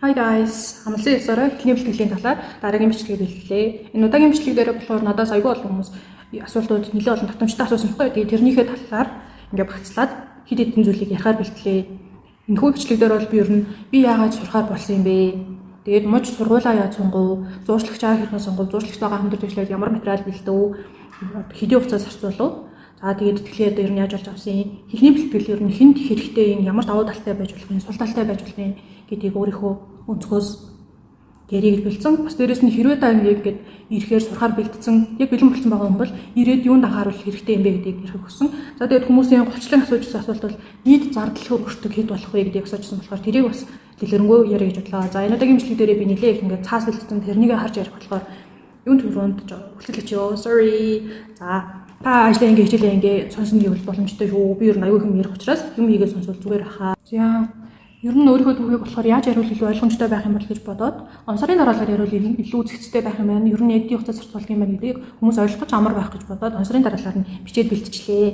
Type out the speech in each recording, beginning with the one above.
Hi guys, амлсан ёсоор эхний бичлэгийн талаар дараагийн бичлэгийг бэлгэлээ. Энэ удаагийн бичлэг дээр болохоор надаас аягүй олон хүмүүс асуултууд нэлээд олон татамжтай асуусан байхгүй. Тэгээд тэрнийхээ талаар ингээ багцлаад хэд хэдэн зүйлийг ярихаар бэлтлээ. Энэхүү бичлэг дээр бол би ер нь яагаад сурахаар болсон юм бэ? Тэгээд мууч сургуулаа яаж сонгов? Зуурчлагчаа хэрхэн сонгов? Зуурчлагтайгаа хамтарч ажиллаад ямар материал бэлдэв? Хэдийн хугацаанд зарцуулав? За тэгээд тэгэхээр ер нь яаж болж авсан? Эхний бэлтгэл ер нь хэнд хэрэгтэй юм, ямар давуу талтай байж болох юм, сул талтай байж болох юм гэдгийг өөрийнхөө өнцгөөс гэрийг бэлдсэн. Бас дээрэс нь хэрвээ та ингээд ирэхээр сурахаар бэлдсэн, яг бэлэн болсон байгаа юм бол ирээд юунд анхааруул хэрэгтэй юм бэ гэдгийг ярих өгсөн. За тэгээд хүмүүсийн голчлон асуужсан асуулт бол нийт зардал хөрөшдөг хэд болох вэ гэдгийг асуужсан болохоор тэрийг бас дэлгэрэнгүй яриа гэж бодлоо. За энэ удаагийн бичлэг дээрээ би нэлээ их ингээд цаас бэлдсэн тэрнийг харж ярих болохоор юунд түрүүнд үлдэлж ёо. Sorry. За та ажлаа ингээ хичээлээ ингээ сонсон гэвэл боломжтой шүү. Би ер нь аюу хэм ярих учраас юм хийгээд сонсвол зүгээр хаа. За ер нь өөрийнхөө түүхийг болохоор яаж яриул илүү ойлгомжтой байх юм бол гэж бодоод онцлогийн дараалал яриул илүү үзэгцтэй байх юм байна. Ер нь эдийн хугацаа зарцуулах юм байна гэдгийг хүмүүс ойлгож амар байх гэж бодоод онцлогийн дараалалаар нь бичээд бэлтжлээ.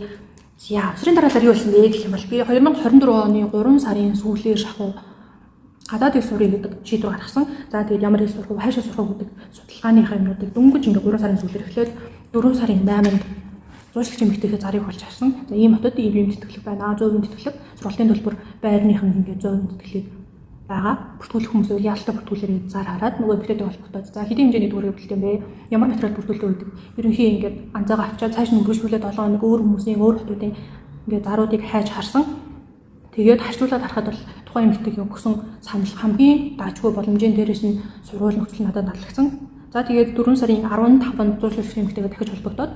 За онцлогийн дараалал юу байсан бэ гэх юм бол би 2024 оны 3 сарын сүүлээр шахуу гадаад хэл сурах гэдэг шийдвэр гаргасан. За тэгээд ямар хэл сурах вэ, хайшаа сурах гэдэг судалгааныхаа юмнуудыг дөнгөж ингээ 3 сарын сүүлээр эхлээд 4 сарын 8-нд зуурчлагч эмэгтэйхээ зарыг болж харсан. За ийм хотод ийм тэтгэлэг байна. 100% тэтгэлэг сургалтын төлбөр байрных нь ингээд 100% тэтгэлэг байгаа. Бүртгүүлэх хүмүүс үйл ялтай бүртгүүлээрээ зар хараад нөгөө эмэгтэйтэй холбогдоод за хэдийн хэмжээний төгрөг бэлтэн бэ? Ямар материал бүртгүүлдэг гэдэг. Ерөнхий ингээд анзаагаа авчаад цааш нь үргэлжлүүлээд 7 хоног өөр хүмүүсийн өөр хотуудын ингээд заруудыг хайж харсан. Тэгээд харьцуулаад харахад бол тухайн эмэгтэйгийн өгсөн санал хамгийн даачгүй боломжийн дээрээс нь сургууль нөхцөл надад таалагдсан. За тэгээд 4 сарын 15-нд зуурчлагч эмэгтэйгээ дахиж холбогдоод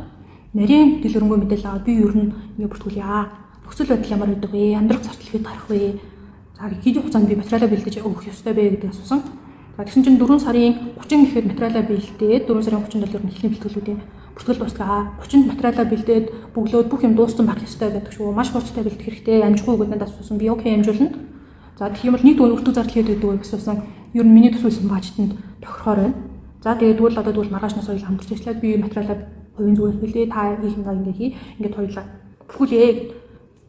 нарийн дэлгэрэнгүй мэдээлэл аваад би ер нь ингэ бүртгүүлье. Нөхцөл байдал ямар байдаг вэ? Амьдрах зардал хэд гарах вэ? За хэдийн хугацаанд би материалаа бэлдэж өгөх ёстой бэ гэдгийг асуусан. За тэгсэн чинь 4 сарын 30 гэхэд материалаа бэлдээд 4 сарын 30-нд бол ер нь эхний бэлтгэлүүдийн бүртгэл дуслаа. 30-нд материалаа бэлдээд бөглөөд бүх юм дууссан байх ёстой байдаг шүү. Маш хурцтай бэлдэх хэрэгтэй. Амжихгүй гэдээ асуусан. Би окей амжуулна. За тийм бол нэг өртөө зардал хэд байдаг вэ гэсэн ер нь миний төсөөлсөн бажетанд тохирохоор байна. За тэгээд тэгвэл одоо тэгвэл маргаашнаас хоёул хамтарч ажиллаад би материалаа хувийн зүгээс бэлдээ та хийх юм ингээд хий. Ингээд хоёулаа бүрхүүлээ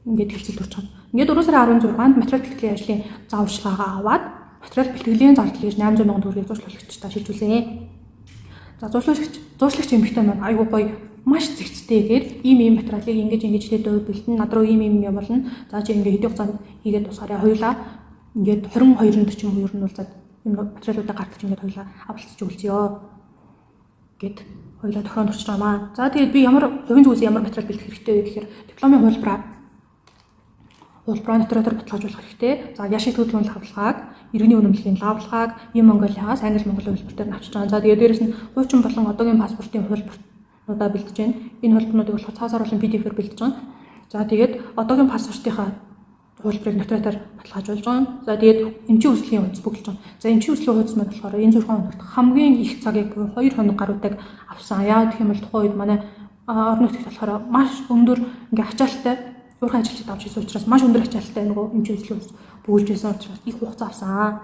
ингээд хэлцэл төрч байгаа. Ингээд 4 сарын 16-нд материал бэлтгэлийн ажлын зааварчилгаагаа аваад материал бэлтгэлийн зардал гэж 800 сая төгрөгийг зуршлагчдаа шилжүүлсэн. За зуршлагч эмэгтэй маань айгуу гоё маш зэгцтэйгээр ийм материалыг ингэж хэлээд бэлтэн над руу ийм юм болно. За чи ингээд хэдийн хугацаанд хийгээд тусгаараа хоёулаа ингээд 22-нд ч юм уу ер нь бол за юм материалуудаа гартаж ингээд хоёулаа авалцаж өгөлцөё гэд хоёулаа тохиронд орчих юмаа. За тэгээд би ямар хувийн зүгээс ямар материал бэлдэх хэрэгтэй вэ гэхээр дипломын хуулбараа нотариатор баталгаажуулах хэрэгтэй. За яшиг төлөвлөмөл хавлагааг, иргэний үнэмлэхийн лавлагааг ийм Монголиас англи монгол хөлбөртөөр авчиж байгаа. За тэгээд дээрэс нь хуучин болон одоогийн паспортын хуулбарнуудаа бэлдэж байна. Энэ хуулбарнуудыг болохоор цаасаар болон PDF-ээр бэлдэж байгаа. За тэгээд одоогийн паспортынхаа хуулбарыг нотариатор баталгаажуулж байгаа. За тэгээд эмчийн үйлслийн хуудас бүгэлж байгаа. За эмчийн үйлслийн хуудас маань болохоор энэ зургийн хоногт хамгийн их цагийг 2 хоног гаруйдаг авсан. Яагаад гэх юм бол тухайн үед манай орон нутгад болохоор маш өндөр ингээ ачаалттай уурхай ажилчид авч ирсэн учраас маш өндөр ачаалттай нөгөө эмчийн үйлслийн хуудас бүгэлж байсан учраас их хугацаа авсан.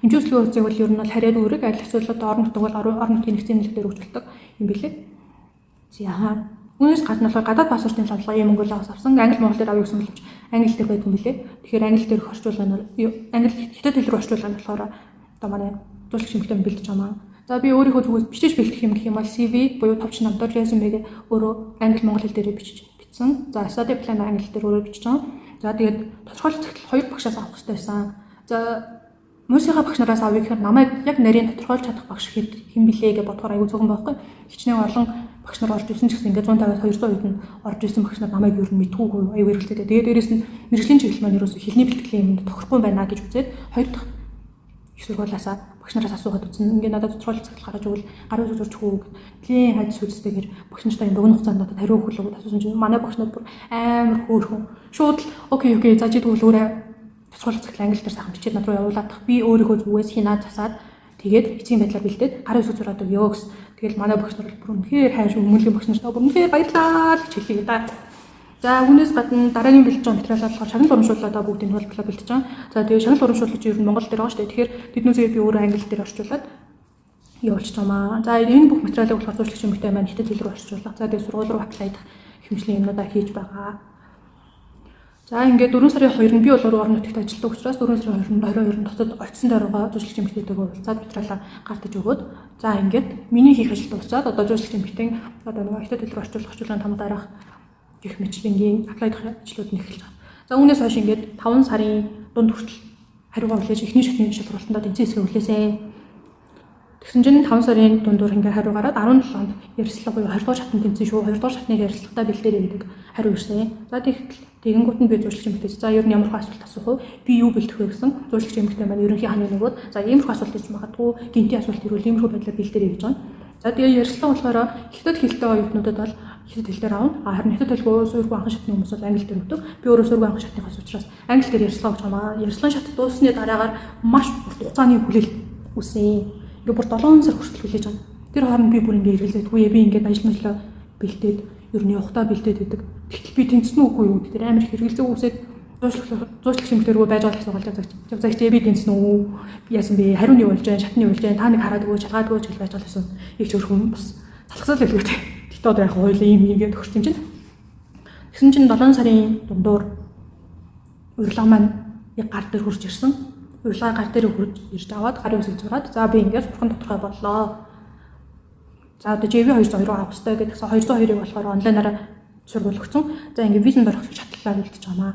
Эмчийн үйлслийн хуудсыг бол ер нь бол харьяа үүрэг адил асуудлууд орон нутгад бол орон нутгийн нэгдсэн нэлгээр өгүүлдэг юм билээ. За үүнээс гадна болохоор гадаад паспортын лавлагыг Монголиос авсан. Англи монгол дээр авъя гэсэн боловч англи дээр байдаг юм билээ. Тэгэхээр англи дээр орчуулсан нь англи хятад хэл рүү орчуулсан нь болохоор одоо манай зуршлагч эмэгтэй бэлдэж байгаа. За би өөрийнхөө зүгээс бичиж бэлдэх юм гэх юм бол CV буюу товч намтар резюмег өөрөө англи монгол хэл дээр бичиж бичсэн. За study plan англи дээр өөрөө бичиж байгаа. За тэгээд тодорхойлох цагт 2 багшаас авах хэрэгтэй байсан. За муусийнхаа багш нараас авъя гэхээр намайг яг нарийн тодорхойлж чадах багш хэн билээ гэж бодохоор аягүй зөвхөн байхгүй. Хичнээн олон багш нар орж ирсэн ч гэсэн ингээд 150-200 үед нь орж ирсэн багш нар намайг ер нь мэдгүй аюу эргэлттэй. Тэгээд дээрээс нь мэргэжлийн чиглэл маань ерөөсө хэлний бэлтгэлийн юмд тохирохгүй байна гэж үзээд хоёр дахь их сургуулиасаа багш нараас асуухад үзсэн. Ингээд надад тодорхойлох цагт гаргаж өгвөл гарын үз зурж хүү гэлийн хайц сүлстэйгээр багш нартай энэ богино хугацаанд надад хариу өгөх асуусан чинь манай багш нар бүр амар хөөрхөн. Шууд окей за чи тэгвэл өөрөө тодорхойлох цагт англи дээр сайхан бичээд над руу явуулаад би өөрийнхөө зүгээс хинаад засаад тэгээд эцсийн байдлаар бэлдээд гарын үз зураад өгөө гэсэн. Тэгэл манай багш нар бүр үнэхээр хайш өмөлгийн багш нартай бүр үнэхээр баярлалаа гэж хэлье да. За үүнээс гадна дараагийн бэлдэж байгаа материалаа болохоор шагнал урамшууллаа бүгдийн хуулбарлаа бэлдэж байгаа. За тэгээд шагнал урамшууллыг ер нь Монгол дээр байгаа шүү дээ. Тэгэхээр тэднүүсээ би өөрөө англи дээр орчуулад явуулчих юмаа. За энэ бүх материалыг болохоор зуршлагч эмэгтэй маань хятад хэл рүү орчуулах. За тэгээд сургууль руу аплайдах хэмжээний юмнуудаа хийж байгаа. За ингээд 4 сарын 2-нд би бол орон нутагт ажилладаг учраас 4 сарын 2-нд дотоод очсон дөрвөө зүйчлэгч эмэгтэйтэйгээ уулзаад материалаа гартаж өгөөд за ингээд миний хийх ажил дуусаад одоо зүйчлэгч эмэгтэй одоо нэг ихтэй төлөв орчуулгын том дараах гэх мэтлэнгийн аплайд ажлууд нь эхэлж байгаа. За үүнээс хойш ингээд 5 сарын дунд хүртэл хариугаа хүлээж эхний шатны шалгуултанд эцсийн хэсгээ хүлээсэн. Тэгсэн чинь 5 сарын дундуур ингээ хариу гараад 17-нд ярилцлага буюу 2 дугаар шатны тэмцээн шүү. 2 дугаар шатны ярилцлагатаа бэлдээрэй гэдэг хариу ирсэн. За тэгэнгүүт нь би зүйчлэгч эмэгтэй за ер нь ямар их асуулт асуух вэ? Би юу бэлдэх вэ гэсэн зүйчлэгч эмэгтэй маань ерөнхий хааны нөгөөд за иймэрхүү асуулт хийж магадгүй гинти асуулт ирвэл иймэрхүү байдлаар бэлдээрэй гэж байна. За тэгээ ярилцлага болохоор хятад хэлтэй оюутнуудад бол хятад хэлээр аавна. Харин хятад хэлгүй суурьгүй анхан шатны хүмүүс бол англи дээр өгдөг. Би өөрөө суурьгүй анхан шатныхаас учраас англи дээр ярилцлага өгч байгаа. Ярилцлагын шат дууссаны дараагаар маш урт хугацааны хүлээлт үсэн. Ингээ бүр 7 сар хүртэл хүлээж байгаа. Тэр хооронд би бүр ингээ эргэлзээдгүй би ингээ ажил мэдлээ бэлдээд ер нь явахтаа бэлдээд байдаг. Тэгтэл би тэнцсэн үгүй юу гэдэг амар их эргэлзээ үсээд зуучлах шимтэргүй байж байгаа асуулт загч би тэнцсэн үү? Би яасан бэ? Хариу нь юу болж байна? Шатны юу болж байна? Та нэг хараад өгөө, шалгаад өгөө гэж байж байгаа гэсэн. Их ч өөрхөн бас залхасаа л хэлвэтэй. Тэгтээ одоо яг хоёулаа ийм ингээд төгсч юм чинь. Тэгсэн чинь 7 сарын дундуур урилга маань яг гар дээр хурж ирсэн. Урилга гар дээр хурж ирж аваад гарын үсэг зураад за би ингээд сурхан тодорхой боллоо. За одоо JV 202 авах хэрэгтэй гэдэгсэн 202-ыг болохоор онлайнаараа сургууль өгсөн. За ингээд визэнд орох шатлалаар үлдэж байгаамаа.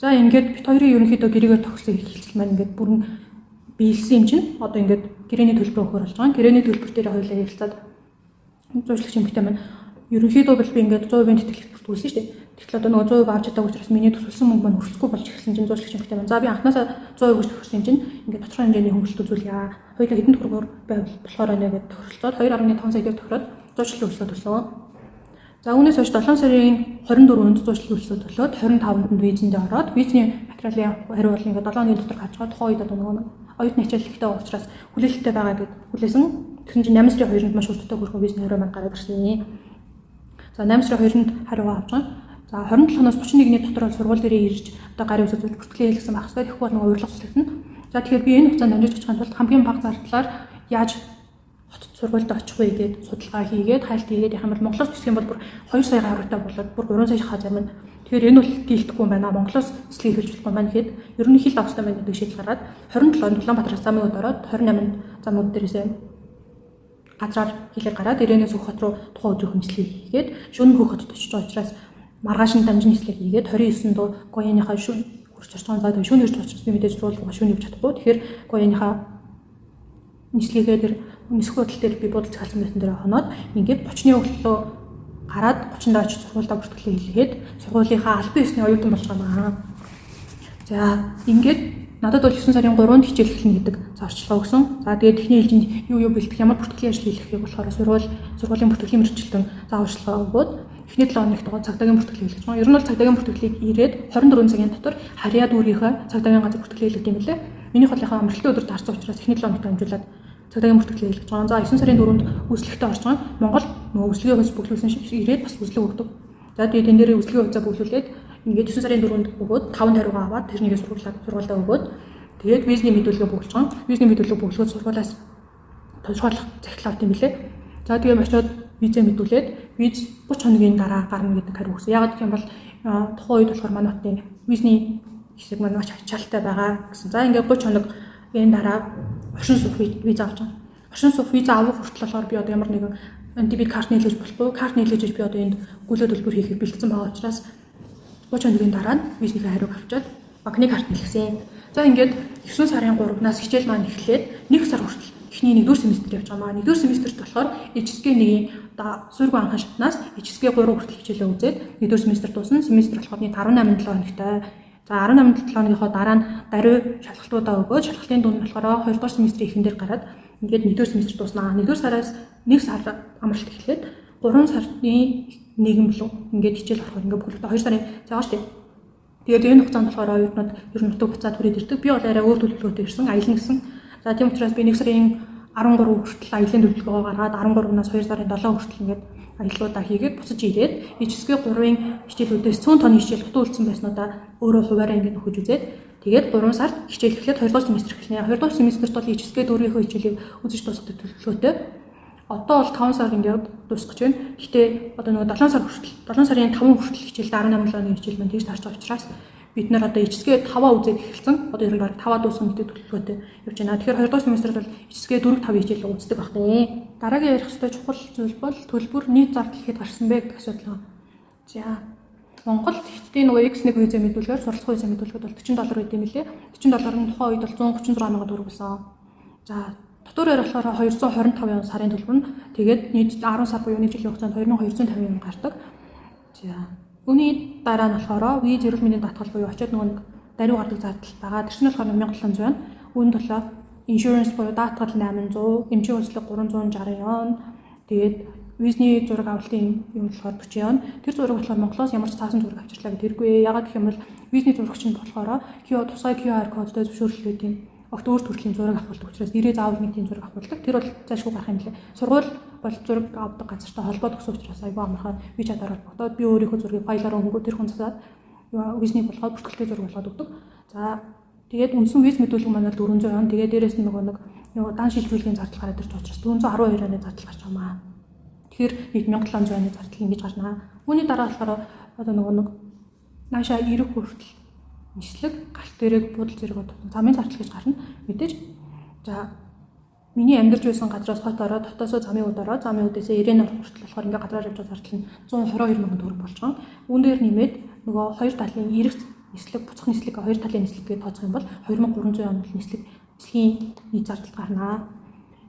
За ингээд бит хоёрын ерөнхийдөө гэрээгээр тогсон хэлцэл маань ингээд бүрэн биелсэн юм чинь одоо ингээд гэрээний төлбөр өгөхөр болж байгаа. Гэрээний төлбөр дээр хоёулаа ярилцаад зүйчлэгч эмэгтэй маань ерөнхийдөө бол би ингээд 100% тэтгэлэг бүртгүүлсэн шүү дээ. Тэгтэл одоо нөгөө 100% авч чадаагүй учраас миний төсөлсөн мөнгө маань хүрсэхгүй болж ирсэн чинь зүйчлэгч эмэгтэй маань за би анхнаасаа 100% гэж төгссөн юм чинь ингээд тодорхой хэмжээний хөнгөлөлт үзүүлье. Хоёулаа хэдэн төгрөгөөр байвал болохоор байна гэдэг тохиролцоод 2.5 сая төгрөг тохироод зүйчлэг үйлсэд төлсөн. За үүнээс хойш 7 сарын 24-нд зүйчлэг үйлсэд төлөөд 25-нд визэндээ ороод визний материалын хариу бол ингээд 7 хоногийн дотор гарч байгаа тухайн үед одоо нөгөө оюутны хичээллэгтэй учраас хүлээлттэй байгаа гэд хүлээсэн. Тэгсэн чинь 8 сарын 2-нд маш урттай хүрхэн визний хариу маань гараад ирсэн. За 8 сарын 2-нд хариугаа авч байгаа. За 27-оноос 31-ний дотор сургууль дээрээ ирж одоо гарын үсэг зүйж бүртгэлээ хэлсэн байх хэрэгтэй. Тэгэхгүй бол нөгөө урилга цэцлэгтэн. За тэгэхээр би энэ хугацаанд амжиж очих тулд хамгийн бага зардлаар яаж хот сургуульд очих вэ гэдэг судалгаа хийгээд хайлт хийгээд яхам бол Монголоос бисэх юм бол бүр 2 сая гаруйтай болоод бүр 3 сая хаа зарим нь. Тэгэхээр энэ бол дийлдэхгүй юм байна. Монголоос эслийг хэлж болохгүй байна гэхэд ер нь хил австай байна гэдэг шийдэл гараад 27-нд Улаанбаатараас замын өд ороод 28-нд замууд дээрээсээ газраар хилээр гараад Ирээнээс Хөх хот руу тухайн өдрийн хүнслийг хийгээд шөнө Хөх хотод очиж байгаа учраас маргаашин дамжин нислэг хийгээд 29 дуу гоёныхаа шөнө хурц орч байгаа. Тэгээд шөнө ирж учраас би мэдээж сургууль шөнө явж чадахгүй. Тэгэхээр гоёныхаа нислэгээ дээр нисэх хөдөл дээр би бодол цахалсан байсан дээр хоноод ингээд 30-ны өглөө гараад 30-нд очиж сургуультай бүртгэлээ хийлгээд сургуулийнхаа албан ёсны оюутан болж байгаа юм. За ингээд надад бол 9 сарын 3-нд хичээл эхэлнэ гэдэг зарчилгаа өгсөн. За тэгээд техникийн хэлжинд юу бэлдэх ямар бүртгэлийн ажил хийх болохоор сургуулийн бүртгэлийн мэргэжилтэн зааварчилгаа өгөөд эхний 7 хоногт байгаа цагдаагийн бүртгэл хийлгэж байгаа. Ер нь бол цагдаагийн бүртгэлийг ирээд 24 цагийн дотор харьяад өөрийнхөө цагдаагийн газар бүртгэл хийлгэж юм билээ. Минийх болынхаа амралтын өдөр таарсан учраас эхний 7 хоногт амжуулаад цагдаагийн бүртгэл хийлгэж байгаа. За 9 сарын 4-нд үзлэгтээ орж байгаа. Монгол нөгөө үзлэгийн хувьд бүглүүлсэн шиг ирээд бас үзлэг өгдөг. За тэгээд энэ дээрээ үзлэгийн хувьцаа бүглүүлээд ингээд 9 сарын 4-нд өгөөд 5 хариугаа аваад тэрнийгээ сургуультай өгөөд тэгээд визний мэдүүлгээ бүглэж байгаа. Визний мэдүүлэг бүглгөөд сургуулиас тодорхойлох захидлаа авт юм билээ. За тэгээд очиод визээ мэдүүлээд виз 30 хоногийн дараа гарна гэдэг хариу өгсөн. Яагаад гэх юм бол тухайн үед болохоор манай хотын визний хэсэг маань маш ачаалттай байгаа гэсэн. За ингээд 30 хоногийн дараа оршин суух виз авч байгаа. Оршин суух виз авах хүртэл болохоор би одоо ямар нэгэн антибид карт нийлүүлж болохгүй. Карт нийлүүлж би одоо энд гүйлээ төлбөр хийхэд бэлтгэсэн байгаа учраас 30 хоногийн дараа нь визнийхээ хариуг авчаад банкны карт нийлгэсэн. За ингээд 9 сарын 3-наас хичээл маань эхлээд 1 сар хүртэл эхний 1-р семестр явж байгаа. 1-р семестрт болохоор HSG-ийн суурьгүй анхан шатнаас HSG 3 хүртэл хичээлээ үзээд 1-р семестр дуусна. Семестр болохоор 18-7 хоногтой. За 18-7 хоногийнхоо дараа нь даруй шалгалтуудаа өгөөд шалгалтын дунд нь болохоор 2-р семестрийн эхэн дээр гараад ингээд 1-р семестр дуусна. 1-р сараас 1 сар амралт эхлээд 3 сарны 1 болов ингээд хичээл ороход ингээд бүхэлдээ 2 сарын цааш тийм. Тэгээд энэ хугацаанд болохоор оюутнууд ер нь нутаг буцаад хүрээд ирдэг. Би бол арай өөр төлөвлөгөөтэй ирсэн, аялна гэсэн. За тийм учраас би 1 сарын 13 хүртэл аялын төлөвлөгөөгөө гаргаад 13-наас 2 сарын 7 хүртэл ингээд аяллуудаа хийгээд буцаж ирээд HSG 3-ын хичээлүүдээс цөөн тооны хичээл дутуу үлдсэн байснуудаа өөрөө хуваараа ингээд өгөж үзээд тэгээд 3 сард хичээл эхлээд 2 дугаар семестр эхэлнэ. 2 дугаар семестрт бол HSG 4-ийн хичээлийг үзэж дуусгах төлөвлөгөөтэй. Одоо бол 5 сар ингээд дуусгаж байна. Гэхдээ одоо нөгөө 7 сар хүртэл 7 сарын 5 хүртэл хичээлд 18 оны хичээл маань тэгж тарж байгаа учраас бид нар одоо эчсгээ 5 үзээд эхэлсэн. Одоо ер нь баг 5 дууссан гэдэг төлөвлөгөөтэй явж байна. Тэгэхээр 2 дугаар семестрт бол эчсгээ 4 5 хичээл үздэг байх нэ. Дараагийн ярих хэвээр чухал зүйл бол төлбөр нийт зардал ихэд гарсан бэ гэдэг асуудал. За Монголд хэдийн нөгөө X1 виза мэдүүлгээр суралцах виза мэдүүлэхэд бол $40 байд юм лээ. $40 нь тухайн үед бол 136 сая төгрөг болсон. За дотоороор болохоор 225 сарын төлбөр нь тэгээд нийт 10 сар буюу 1 жилийн хугацаанд 2250 гардаг. За үүний дараа нь болохоор виз эрүүл мэндийн даатгал буюу очиод нөгөө даруй гардаг зардал байгаа. Тэр чинь болохоор 1700 байна. Үүнд төлөө insurance буюу даатгал 800, эмчийн үйлчлэг 360 тэгээд визний зураг авалтын юм болохоор 40 тэр зураг болохоор Монголоос ямар ч цаасан зураг авчирлаа гэдэг хэрэггүй. Ягаад гэх юм бол визний зурагч нь болохоор тусгай QR кодтой зөвшөөрлөлтэй тийм огт өөр төрлийн зураг авахулдаг учраас нэрээ заавал нэг тийм зураг авахулдаг. Тэр бол зайлшгүй гарах юм лээ. Сургууль бол зураг авдаг газартай холбоод өгсөн учраас аягүй амархан WeChat-аар холбогдоод би өөрийнхөө зургийг файлаар өнгөө тэр хүн засаад визний болгоод бүртгэлтэй зураг болгоод өгдөг. За тэгээд үндсэн виз мэдүүлэг маань 400. Тэгээд дээрэс нь нөгөө нэг дан шилжүүлгийн зардал гараад ирж учраас 412 оны зардал гарч байгаа маа. Тэгэхээр нийт 1700 оны зардал ингэж гарнаа. Үүний дараа болохоор одоо нөгөө нэг нааша ирэх хүртэл нислэг, галт дээрэг, буудал зэрэг замын зардал гэж гарна. Мэдээж. За миний амьдарч байсан газраас хот ороод хотоосоо замын үд ороод замын үдээсээ ирээн орох хүртэл болохоор ингээ газраар явж байгаа зардал нь 122 сая төгрөг болж байгаа. Үүн дээр нэмээд нөгөө хоёр талын ирэх нислэг, буцах нислэг, хоёр талын нислэг гэж тооцох юм бол 2300 он нислэгийн нийт зардал гарнаа.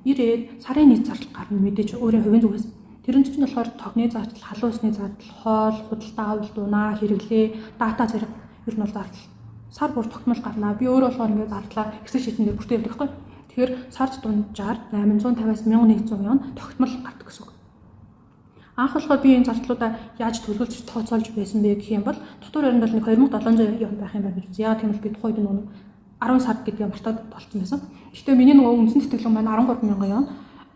Ирээд сарын нийт зардал гарна мэдээж өөрийн хувийн зүгээс. Тэрэн чинь болохоор тогны зардал, халуун усны зардал, хоол, худалдаа авалт, унаа, хэрэглээ, дата зэрэг ер нь бол зардал. Сар бүр тогтмол гарнаа. Би өөрөө болохоор ингээд зардлаа Excel sheet дээр бүртээ явдаг байхгүй. Тэгэхээр сард дунджаар 850-аас 1100 yen тогтмол гардаг гэсэн үг. Анх болохоор би энэ зардлуудаа яаж төлөвлөж тооцоолж байсан бэ гэх юм бол дотор өрөнд бол нэг 2700 yen байх юм байна гэж үзье. Яагаад гэвэл би тухайд нөгөө 10 сар гэдгийг мартаад болчихсон байсан. Гэхдээ миний нөгөө үндсэн тэтгэлэг маань 13,000 yen.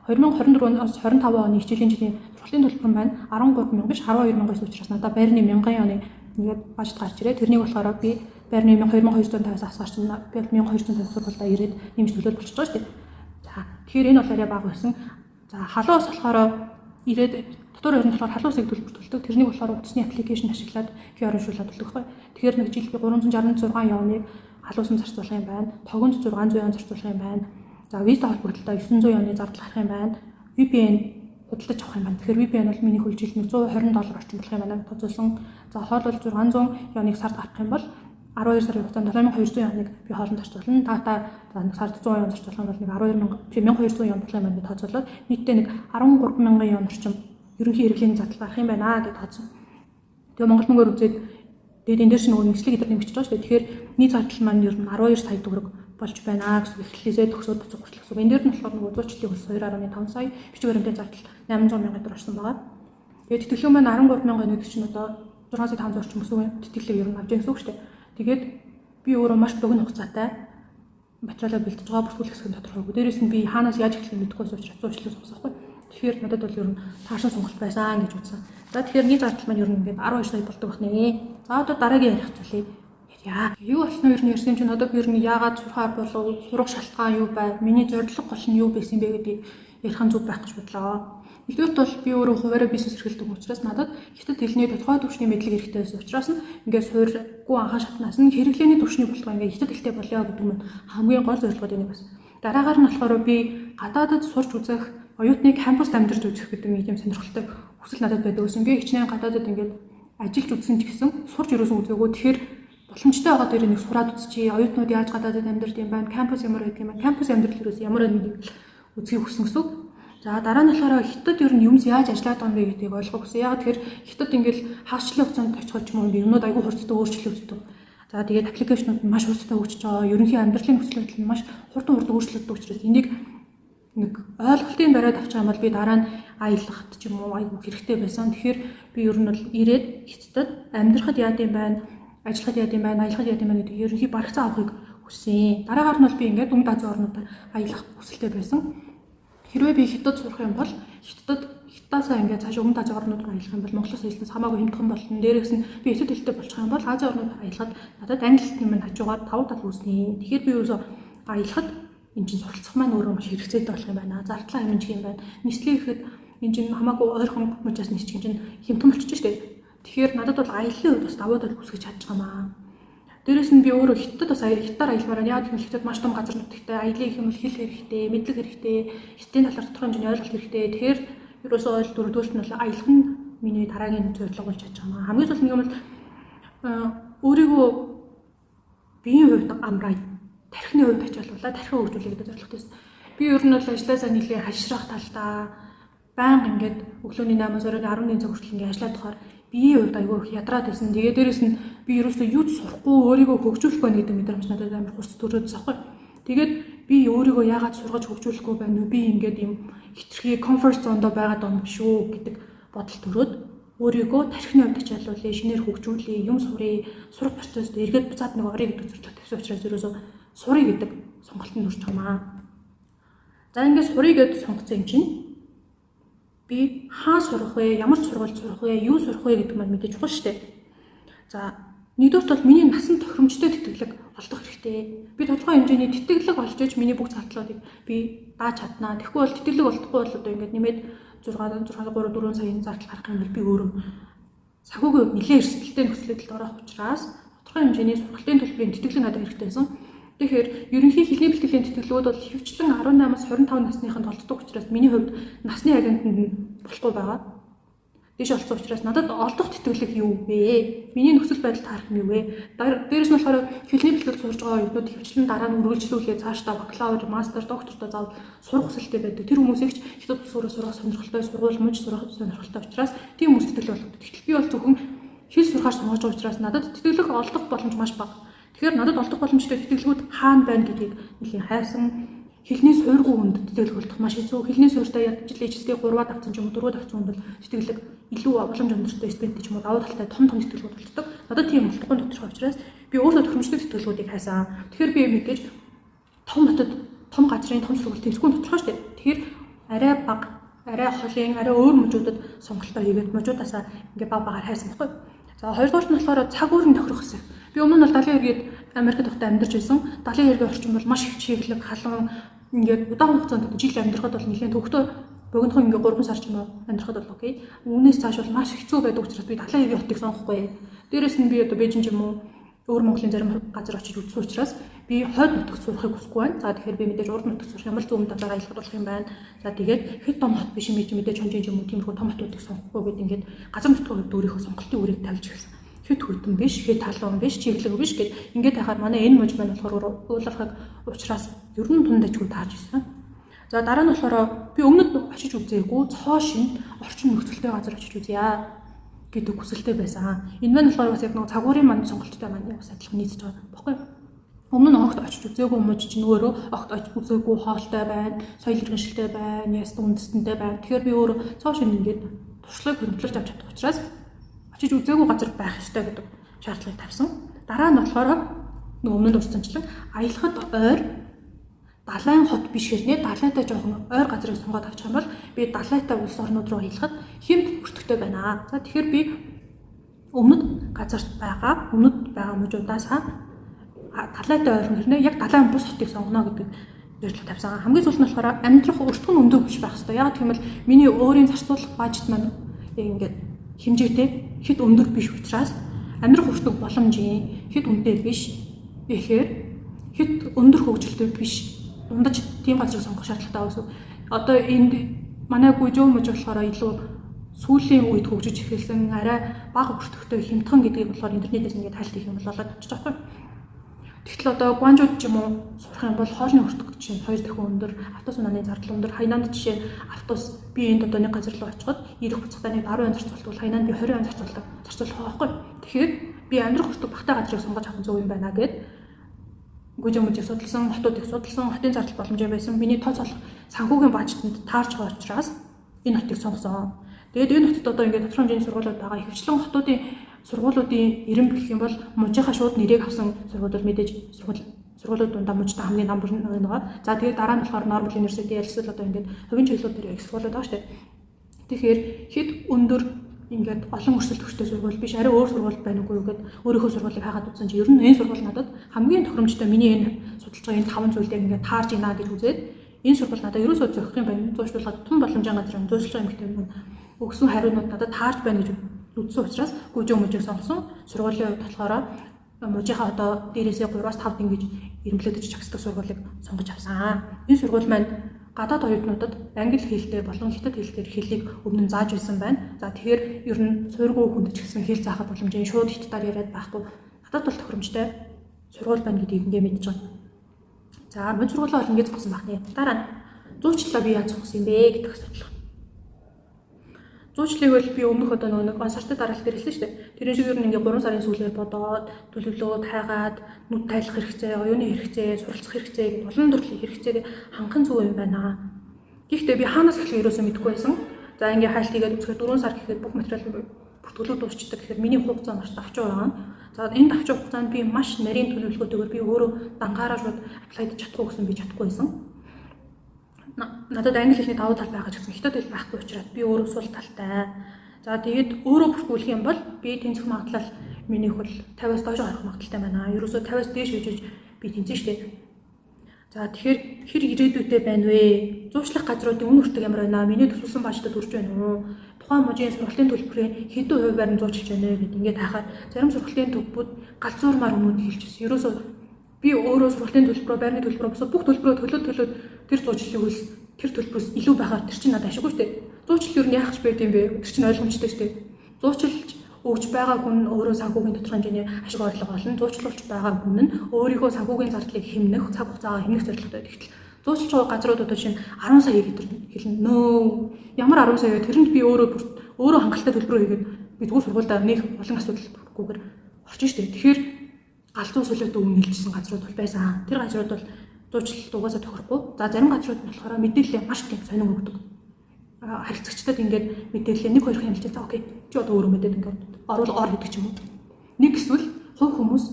2024-өөс 25 оны хичээлийн жилийн сургалтын төлбөр маань 13,000 биш 12,000-аас учраас надад байрны 1000 yen ингээд бажт гарч ирээ. Тэрнийг болохоор би байрны 2250-аас асгаарч 1250 сургуультай ирээд нэмж төлөөлж болчихж байгаа шүү дээ. За тэгэхээр энэ бол арай бага байсан. За халуус болохоор ирээд дотор өрөнд болохоор халуусыг төлбөртүүлдэг. Тэрнийг болохоор утасны аппликейшн ашиглаад QR уншуулаад төлдөг байхгүй. Тэгэхээр нэг жил би 366 yen-ыг халуусан зарцуулах юм байна. Тогонд 600 yen зарцуулах юм байна. За виза холбогдлоо 900 yen зардал гарах юм байна. VPN худалдаж авах юм байна. Тэгэхээр VPN бол миний хөлжилт $120 орчим болох юм байна тооцоолсон. За хоол бол 600 yen-ыг сард гарах юм бол 12 сарын хугацаанд 7200 yen-ыг би хоолнд зарцуулна. Дата нэг сард 100 yen зарцуулах юм бол нэг 12,200 yen болох юм байна тооцоолоод нийтдээ нэг 13,000 yen орчим ерөнхий хэрэглээний зардал гарах юм байна гэж тооцсон. Тэгээ Монгол мөнгөөр үзээд тэгээд энэ дээр чинь нөгөө нөхцөлийг эдгээр нэмчихэж байгаа шүү дээ. Тэгэхээр нийт зардал маань ер нь 12 сая төгрөг болж байна гэсэн эхлэлээсээ төгсөөд буцах хүртэл гэсэн. Энэ дээр нь болохоор нөгөө зуучлалын хөлс 2.5 сая, бичиг баримтын зардал 800 сая төгрөг орсон байгаа. Тэгээд тэтгэлэг маань 13,000 гэдэг чинь одоо 6 сая 500 орчим гэсэн тэтгэлэг ер нь авч байгаа гэсэн үг шүү дээ. Тэгээд би өөрөө маш богино хугацаатай материалаа бэлдэж байгаа бүртгүүлэх хэсэг нь тодорхойгүй. Дээрээс нь би хаанаас яаж эхлэхээ мэдэхгүй учраас зуучлалаас босоохгүй. Тэгэхээр надад бол ер нь таашин сонголт байсан гэж үзсэн. За тэгэхээр нэг зардал маань ер нь ингээд 12 сая болдог байх нэ. За одоо дараагийн ярих зүйлээ яа. Юу болсон нь ер нь ярьсан юм чинь одоо би ер нь яагаад сурахаар болов, сурах шалтгаан юу байв, миний зорилго гол нь юу байсан бэ гэдгийг ярих зүг байх гэж бодлоо. Нэгдүгээрт бол би өөрөө хуваараа бизнес эрхэлдэг учраас надад хятад хэлний тодорхой түвшний мэдлэг хэрэгтэй байсан учраас нь ингээд суурьгүй анхаа шатнаас нь хэрэглээний түвшний бодлого ингээд хятад хэлтэй болёо гэдэг нь хамгийн гол зорилгод энийг байсан. Дараагаар нь болохоор би гадаадд сурч үзэх, оюутны кампуст амьдарч үзэх гэдэг нэг юм сонирхолтой хүсэл надад байдаг гэсэн. Би хичнээн гадаадд ингээд ажиллаж үзсэн ч гэсэн сурч ерөөсөн үзээгүй. Тэгэхээр боломжтой байгаа дээр нэг сураад үзчихье. Оюутнууд яаж гадаадд амьдарч юм байна? Кампус ямар байдаг юм бэ? Кампус амьдрал ерөөс ямар нэг үзхийг хүссэн гэсэн. За дараа нь болохоор хятад ер нь юмс яаж ажиллаад байгаа юм бэ гэдгийг ойлгох гэсэн. Яг тэгэхээр хятад ингээл хагасчлалын хугацаанд очиход ч юм уу юмнууд айгүй хурцтай өөрчлөгддөг. За тэгээд аппликейшнууд нь маш хурцтай хөгжиж байгаа. Ерөнхий амьдралын нөхцөл байдал нь маш хурдан өөрчлөгддөг учраас энийг нэг ойлголтын бариад авчих юм бол би дараа нь аялахт ч юм уу айгүй хэрэгтэй байсан. Тэгэхээр би ер нь бол ирээд хятадд амьдрахад яад юм байна, ажиллахад яад юм байна, аялахад яад юм байна гэдэг ерөнхий барагцаа авахыг хүссэн. Дараагаар нь бол би ингээд Өмнөд Азийн орнуудаар аялах хүсэлтэй байсан. Хэрвээ би хятад сурах юм бол хятадасаа ингээд цааш Өмнөд Азийн орнуудаар аялах юм бол Монголоос хэлснээс хамаагүй хямдхан болно. Дээрээс нь би хятад хэлтэй болчих юм бол Азийн орнуудаар аялахад надад англи хэлний минь хажуугаар таван тал үүснэ. Тэгэхээр би ерөөсөө аялахад энэ чинь суралцах маань өөрөө маш хэрэгцээтэй болох юм байна. Зардлаа хэмжих юм байна. Нийслэл ихэд энэ чинь хамаагүй ойрхон мужаас нисчих чинь хямдхан болчих шүү дээ. Тэгэхээр надад бол аяллаа үед бас давуу тал үүсгэж чадчих юм аа. Дээрээс нь би өөрөө хятад бас хятадаар аялмаар яагаад гэвэл хятад маш том газар нутагтай, аялын их юм хэл хэрэгтэй, мэдлэг хэрэгтэй, хятадын талаар тодорхой хэмжээний ойлголт хэрэгтэй. Тэгэхээр ерөөсөө дөрөвдүгürt нь бол аялах нь миний дараагийн зорилго болж чадж байгаа. Хамгийн сүүлд нэг юм бол өөрийгөө биеийн хувьд амраа тархины хувьд ачаалуулаа тархиа хөгжүүлэх гэдэг зорилготой байсан. Би ер нь бол ажлаасаа нэлээд хашрах талдаа баян ингээд өглөөний 8-аас оройн 11 цаг хүртэл ингээд ажиллаад байхаар биеийн хувьд аягүй их ядраад байсан. Тэгээ дээрэс нь би ерөөсөө юу ч сурахгүй өөрийгөө хөгжүүлэх байна гэдэг мэдрэмж надад амар хурц төрөөдсөн аахгүй. Тэгээд би өөрийгөө яагаад сургаж хөгжүүлэхгүй байна вэ? Би ингээд юм хитрхи комфорт зондоо байгаад байгаа юм биш үү гэдэг бодол төрөөд өөрийгөө тархины хувьд ачаалуулъя, шинээр хөгжүүлъя, юм сурыг, сурах процесс дээр эргээд буцаад нэг орё гэдэг зорилго тавьсан учраас ерөөсөө сурыг гэдэг сонголтод хүрч хамаа. За ингээд сурыг гэдээ сонгоцсон юм чинь би хаа сурах вэ? Ямар сургуульд сурах вэ? Юу сурах вэ гэдэг маань мэдээж чухал шүү дээ. За нэгдүгürt бол миний насан тохиромжтой тэтгэлэг олдох хэрэгтэй. Би тодорхой хэмжээний тэтгэлэг олж иж миний бүх зардлуудыг би дааж чаднаа. Тэгэхгүй бол тэтгэлэг олдохгүй бол одоо ингээд нэмээд 6-3 4 саяын зардал гарах юм бол би өөрөө санхүүгийн хувьд нэлээд эрсдэлтэй нөхцөлөд орох учраас тодорхой хэмжээний сургалтын төлбөрийн тэтгэлэг надад хэрэгтэй байсан. Тэгэхээр ерөнхий хэлний бэлтгэлийн тэтгэлгүүд бол хөвчлэн 18-аас 25 насныханд олддог учраас миний хувьд насны агентанд болохгүй байгаа. Дэш олцсон учраас надад олдох тэтгэлэг юу вэ? Миний нөхцөл байдал таарах юм юу вэ? Дээрээс нь болохоор хэлний бэлтгэл сурж байгаа оюутнууд хөвчлэн дараа нь үргэлжлүүлээ цаашдаа бакалавр, мастер, доктортой заавал сурах хүсэлтэй байдаг. Тэр хүмүүсийг ч хятад улсаараа сурах сонирхолтой, сургууль мөн сурах сонирхолтой учраас тийм хүмүүс тэтгэлэг болгодог. Тэгтэл би бол зөвхөн хэл сурахаар сонгож байгаа учраас надад тэтгэлэг олдох боломж маш бага. Тэгэхээр надад олдох боломжтой тэтгэлгүүд хаана байна гэдгийг нэлийн хайсан. Хэлний суурьгүй хүнд тэтгэлэг олдох маш хэцүү. Хэлний суурьтай ядчил ээжсгээ 3-аад авсан ч юм уу 4-аад авсан хүнд тэтгэлэг илүү боломж өндөртэй студент ч юм уу давуу талтай том тэтгэлгүүд олддог. Надад тийм олдохгүй тодорхой учраас би өөрөө тохиромжтой тэтгэлгүүдийг хайсан. Тэгэхээр би мэдээж том хотод том газрын том сургууль тэмцэхгүй тодорхой шүү дээ. Тэгэхээр арай бага, арай холын, арай өөр мужуудад сонголтоо хийгээд мужуудаасаа ингээ баг багаар хайсан баггүй. За хоёрдугаар нь болохоор цаг уурын тохирох хэсэг. Би өмнө нь бол 70 эргээд Америкт тогтоо амьдарч байсан. 70 эргийн орчин бол маш их чиглэг халуун ингээд удаан хугацаанд жил амьдрахад бол нэлээд төвхтөө богинохон ингээд 3 сар ч юм уу амьдрахад бол окей. Үүнээс цааш бол маш хэцүү байдаг учраас би 70 эргийн хотыг сонгохгүй. Дээрээс нь би одоо Бээжин ч юм уу өөр Монголын зарим газар очиж үзсэн учраас би хойд нутагт сурахыг хүсэхгүй байна. За тэгэхээр би мэдээж урд нутагт сурах ямар зөв талаар аялах болох юм байна. За тэгээд хэд том хот биш юм чи мэдээж хонжин ч юм уу тиймэрхүү том хотуудыг сонгохгүй гэд ингээд газар нутгийн хувьд өөрийнхөө сонголтын үрийг тавьж ирсэн. Хэд хөтөн биш, хэд талуун биш, чиглэг биш гэд ингээд байхаар манай энэ мужид маань болохоор уулархаг учраас ер нь тундажгүй тааж ирсэн. За дараа нь болохоор би өмнөд очиж үзээгүй цоо шин орчин нөхцөлтэй газар очиж үзье гэдэг хүсэлтэй байсан. Энэ маань болохоор бас яг нэг цагуурын манд сонголттой маань бас адилхан нийцэж байгаа байхгүй юу? Өмнө нь огт очиж үзээгүй мужид чинь өөрөө огт очиж үзээгүй хоолтой байна, соёл иргэншилтэй байна, яст үндэстэнтэй байна. Тэгэхээр би өөрөө цоо шин ингээд туршлагыг хөрвүүлж авч чадах учраас очиж үзээгүй газар байх ёстой гэдэг шаардлагыг тавьсан. Дараа нь болохоор нэг өмнө нь дурсанчлан аялахад ойр далайн хот биш хэрнээ далайтай жоохон ойр газрыг сонгоод авчих юм бол би далайтай улс орнууд руу аялахад хэмт өртөгтэй байна. За тэгэхээр би өмнөд газарт байгаа мужуудаас далайтай ойр хэрнээ яг далайн бус хотыг сонгоно гэдэг зорилго тавьсан. Хамгийн сүүлд нь болохоор амьдрах өртгөн өндөр биш байх хэрэгтэй. Яг тийм л миний өөрийн зарцуулах бажет маань яг ингээд хэмжээтэй хэд өндөр биш учраас амьдрах өртөг боломжийн хэд үнэтэй биш. Тэгэхээр хэд өндөр хөгжилтэй биш. Дундаж тийм газрыг сонгох шаардлагатай байсан. Одоо энд манай гүйжөө мужи болохоор илүү сүүлийн үед хөгжиж эхэлсэн арай бага өртөгтэй хямдхан гэдгийг болохоор интернетээс ингээд тайлт хийх юм болоод очиж байгаа юм. Тэгтэл одоо Гуанчжууд ч юм уу сурах юм бол хоолны өртөг чинь 2 дахин өндөр, автобус унааны зардал өндөр. Хайнанд жишээ автобус би энд одоо нэг газар руу очиход ирэх буцахдаа нэг 10 янз зарцуулбал хайнанд би 20 янз зарцуулах байхгүй. Тэгэхээр би амьдрах өртөг багтаа газрыг сонгож авах зөв юм байна гэд гүйжээ мужийг судалсан, хотуудыг судалсан, хотын зардал боломжтой байсан. Миний тооцоолох санхүүгийн бажетанд таарч байгаа учраас энэ хотыг сонгосон. Тэгээд энэ хотод одоо ингээд тодорхой хэмжээний сургуулиуд байгаа. Хөвчлэн хотуудын сургуулиудын ирэм гэх юм бол мужийнхаа шууд нэрийг авсан сургуулиуд мэдээж сургуулиуд дундаа мужтай хамгийн намбар байгаа. За тэгээд дараа нь болохоор Normal University эсвэл одоо ингээд хувийн чиглэлүүд дээр их сургуулиуд байгаа шүү дээ. Тэгэхээр хэд өндөр ингээд олон өрсөлд төвчтэй сургууль биш арай өөр сургууль байна уу гэд өөрийнхөө сургуулийг хаагаад үзсэн чи ер нь энэ сургууль надад хамгийн тохиромжтой миний энэ судалж байгаа энэ 5 зүйлийг ингээд таарж ийна гэж үзээд энэ сургууль надад ерөөсөө зохих юм байна. Зуршуулгаад том боломжтой газрын зуршлага эмэгтэй юм өгсөн хариунууд надад таарж байна гэж үзсэн учраас гүйжээ мужийг сонгосон. Сургуулийн хувьд болохоор мужийнхаа одоо дээрээсээ 3-5 ингэж ирэмблэгдэж чагсдаг сургуулийг сонгож авсан. Энэ сургууль маань гадаад оюутнуудад англи хэлээр болон хятад хэлээр хэлийг өмнө нь зааж байсан байна. За тэгэхээр ер нь суургүй хүнд ч гэсэн хэл заахад боломжтой шууд хятадаар яриад байхгүй. Надад бол тохиромжтой сургууль байна гэдгийг ингээ мэдж байгаа. За мөн сургуулаа бол ингээ зогсон байна. Дараа нь зуучлалаа би яаж зогсон юм бэ гэдэг асуудал. Зуучлалыг бол би өмнөх одоо нэг онцортой дараалал дээр хэлсэн шүү дээ. Тэрэн шиг ер нь ингээ 3 сарын сүүлээр бодоод төлөвлөгөөд хайгаад нүд тайлах хэрэгцээ, оюуны хэрэгцээ, суралцах хэрэгцээ гэдэг олон төрлийн хэрэгцээг ханган зөв юм байна. Гэхдээ би хаанаас эхлэх ерөөсөө мэдэхгүй байсан. За ингээ хайлт хийгээд үзэхэд 4 сар гэхэд бүх материал бүртгүүлээд дуусчдаг. Тэгэхээр миний хугацаа маш давчуу байгаа. За энэ давчуу хугацаанд би маш нарийн төлөвлөгөөтэйгээр би өөрөө дангаараа шууд аплайд чадахгүй гэсэн би чадахгүй байсан. Надад англи хэлний давуу тал байгаа ч гэсэн хятад хэл байхгүй учраас би өөрөө сул талтай. За тэгээд өөрөө бүртгүүлэх юм бол би тэнцэх магадлал минийх бол 50-аас доош гарах магадaltaй байна. Ерөөсөө 50-аас дээш үжиж би тэнцэн штэ. За тэгэхээр хэр ирээдүйтэй байна вэ? Зуучлах газруудын үн өртөг ямар байна? Миний төсвөлсөн баажтад хүрч байна уу? Тухайн мужийн сургалтын төлбөрийн хэдэн хувиар нь зуучлж байна вэ гэдээ ингээд хаахаар зарим сургалтын төвбүүд галзуурмаар өмнө хэлчихсэн. Ерөөсөө би өөрөө сургалтын төлбөрөөр, байрны төлбөрөөр бүх төлбөрөө төлөөд тэр зуучлалыг үс тэр төлбөрөөс илүү байхаар тэр чинь надад ашиггүй шүү дээ. Зуучлал юу яах гэж байд юм бэ? Тэр чинь ойлгомжтой шүү дээ. Зуучлалж өгч байгаа хүн өөрөө санхүүгийн тодорхой хэмжээний ашиг орлого олно. Зуучлуулж байгаа хүн нь өөрийнхөө санхүүгийн зардлыг хэмнэх, цаг хугацаагаа хэмнэх зорилготой байдаг. Зуучлж байгаа газруудад чинь 10 сая хэлнэ. Нөө. Ямар 10 сая вэ? Тэрэнд би өөрөө хангалттай төлбөрөө хийгээд би зүгээр сургуультай нэг олон асуудал бүрхгүйгээр орчин шүү дээ. Тэгэхээр галзуу сүлээд өмнө хэлжсэн газрууд бол байсан. Тэр газрууд бол зуучлалт угаасаа тохирохгүй. За зарим газрууд нь болохоор мэдээлэл маш тийм сонин өгдөг. Харилцагчдад ингээд мэдээлэл нэг хоёр хэмжилт за окей. Чи одоо өөрөө мэдээд ингээд ор гэдэг ч юм уу. Нэг эсвэл хувь хүмүүс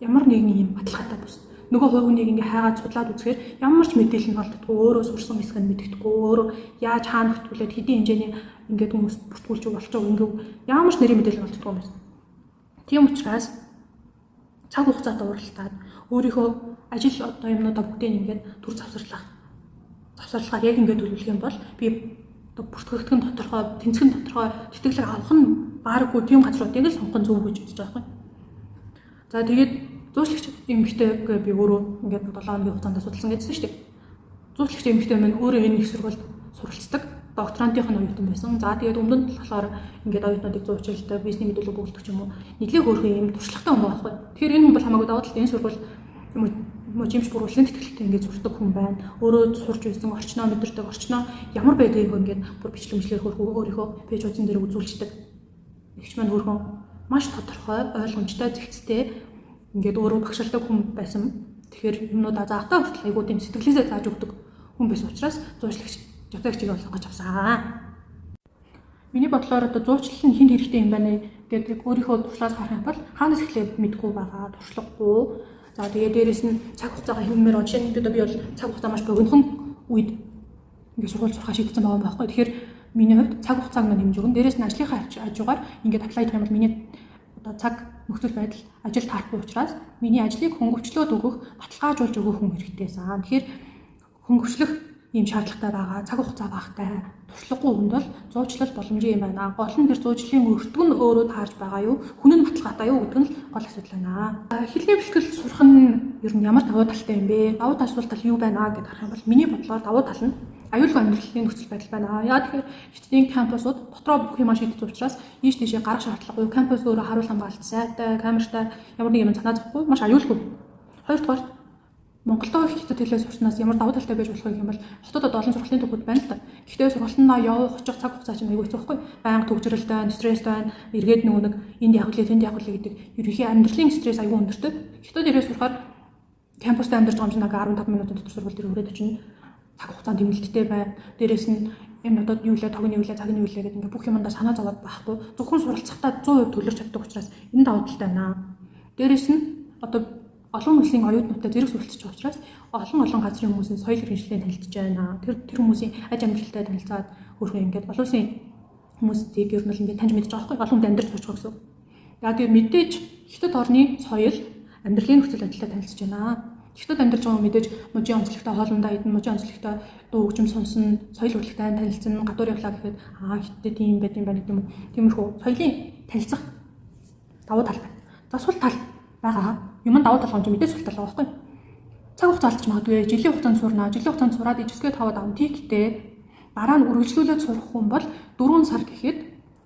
ямар нэгний юм баталгаатай бус. Нөгөө хувь хүнийг ингээд хайгаад судлаад үзэхээр ямар ч мэдээлэл нь олддоггүй. Өөрөө сурсан хэсэг нь мэддэггүй. Өөрөө яаж хаана хөтгүүлээд хэдийн хэмжээний ингээд хүмүүс бүртгүүлж болж байгаа ингээд ямар ч нэрийн мэдээлэл олддоггүй юм байна. Тийм учраас цаг хугацаанд уралдаад өөрийнхөө ажил одоо юмнуудаа бүгдийг ингээд төр завсарлахаар яг ингээд төлөвлөх юм бол би одоо бүртгэгдэх нь тодорхой, тэнцэх нь тодорхой, тэтгэлэг авах нь бааргүй тийм газруудыг л сонгох нь зөв гэж үзэж байгаа юм. За тэгээд зуучлагч эмэгтэйг би өөрөө ингээд 7 хоногийн хугацаанд судалсан гэсэн шүү дээ. Зуучлагч эмэгтэй маань өөрөө энэ их сургуульд суралцдаг. Докторантын оюутан байсан. За тэгээд өмнө нь болохоор ингээд оюутнуудыг зуучилдаг, бизнес мэдээлэл өгүүлдэг ч юм уу. Нийтлэг хөөрхөн юм туршлагатай хүн байхгүй. Тэгэхээр энэ хүн бол хамаагүй даваа талтай энэ сургууль мужимч бүр улсын тэтгэлэгтэй ингээд зурдаг хүн байна. Өөрөө сурж байсан, орчноо мэдэрдэг, орчноо ямар байдгийг ингээд бүр бичлэмжлэхээр хөрхөө өөрийнхөө пэйжүүдэн дээр үзүүлждэг. Игч маань хөрхөн маш тодорхой, ойлгомжтой, зэгцтэй ингээд өөрөө багшилдаг хүн байсан. Тэгэхээр юмнуудаа заахтаа хүртэл айгуу тийм сэтгэлээсээ зааж өгдөг хүн байсан учраас зуучлагч жотогчийг олгож авсан. Миний бодлоор одоо зуучлал нь хэн хэрэгтэй юм байна гэдэг өөрийнхөө туршлаас харах юм бол хаанаас эхлээд мэдгүй байгаа, туршлагагүй. За тэгээд дээрэс нь цаг хугацаагаа хэмнэмээр он шинэ би бол цаг хугацаа маш богинохон үед ингээд сургууль сурахаа шийдсэн байгаа юм байхгүй. Тэгэхээр миний хувьд цаг хугацааг маань хэмжиж өгөн. Дээрэс нь ажлынхаа хажуугаар ингээд аплай хийх юм бол миний одоо цаг нөхцөл байдал ажил таарахгүй учраас миний ажлыг хөнгөвчлөөд өгөх, баталгаажуулж өгөх хүн хэрэгтэйсэн. Тэгэхээр хөнгөвчлөх ийм шаардлагатай байгаа, цаг хугацаа багтай, туршлагагүй хүнд бол зуучлал боломжтой юм байна. Гол нь тэр зуучлалын өртөг нь өөрөө таарж байгаа юу, хүн нь баталгаатай юу гэдэг нь гол асуудал байна. Хэлний бэлтгэл сурах нь ер нь ямар давуу талтай юм бэ? Давуу тал юу байна гэдээ харах юм бол миний бодлоор давуу тал нь аюулгүй амьдралын нөхцөл байдал байна. Яа тэгэхээр хятадын кампусууд дотроо бүх юм шийдэж учраас ийш тийшээ гарах шаардлагагүй. Кампус өөрөө харуул хамгаалалт сайтай, камертай ямар нэг юм санаа зовхгүй, маш аюулгүй. Хоёрдугаар Монголд хятад хэлээр сурснаас ямар давуу талтай байж болох юм бол хотод олон сургалтын төвүүд байна л да. Гэхдээ сургалтандаа явах очих цаг хугацаа чинь аягүй хэцүү байхгүй. Байнга төгжрэлтэй, стресстэй байна. Эргээд нөгөө нэг энд явуулъя, тэнд явуулъя гэдэг ерөнхий амьдралын стресс аягүй өндөртэй. Хятад ирээ сурахаар кампустай амьдарч байгаа юм чинь 15 минутын дотор сургууль дээр өрөөд очино. Цаг хугацаанд тэмэлттэй байна. Дээрээс нь энэ надад юу лээ, тогны юу лээ, цагны юу лээ гэдэг ингээ бүх юмдаа санаа зовоод байхгүй. Зөвхөн суралцахтаа 100% төлөрч чаддаг учраас энэ давуу талтай байна. Дээрээс нь одоо олон улсын оюутнуудтай зэрэг суралцж байгаа учраас олон газрын хүмүүсийн соёл иргэншилтэй танилцж байна. Тэр хүмүүсийн аж амьдралтай танилцаад хөрхөө ингээд олон улсын хүмүүсийг ер нь л ингээд таньж мэдж байгаа байхгүй олон хүнд амьдарч сууж байгаа гэсэн. Яг тийм мэдээж хятад орны соёл амьдралын нөхцөл байдлаа танилцж байна. Хятад амьдарч байгаа мэдээж мужийн онцлогтой хоолндоо идэн, мужийн онцлогтой дуу хөгжим сонсон, соёл урлагтай танилцсан, гадуур явлаа гэхэд хятад тийм байт юм байна гэдэг юм уу. Тиймэрхүү соёлын танилцах давуу тал байна. За сул тал байгаа. Юм давуу тал гомж мэдээ сул тал байгаа байхгүй. Цаг хугацаа алдаж магадгүй. Жилийн хугацаанд сурнаа. Жилийн хугацаанд сураад ижисгээ таваад авна. Тэгтээ дараа нь үргэлжлүүлээд сурах хүн бол 4 сар гэхэд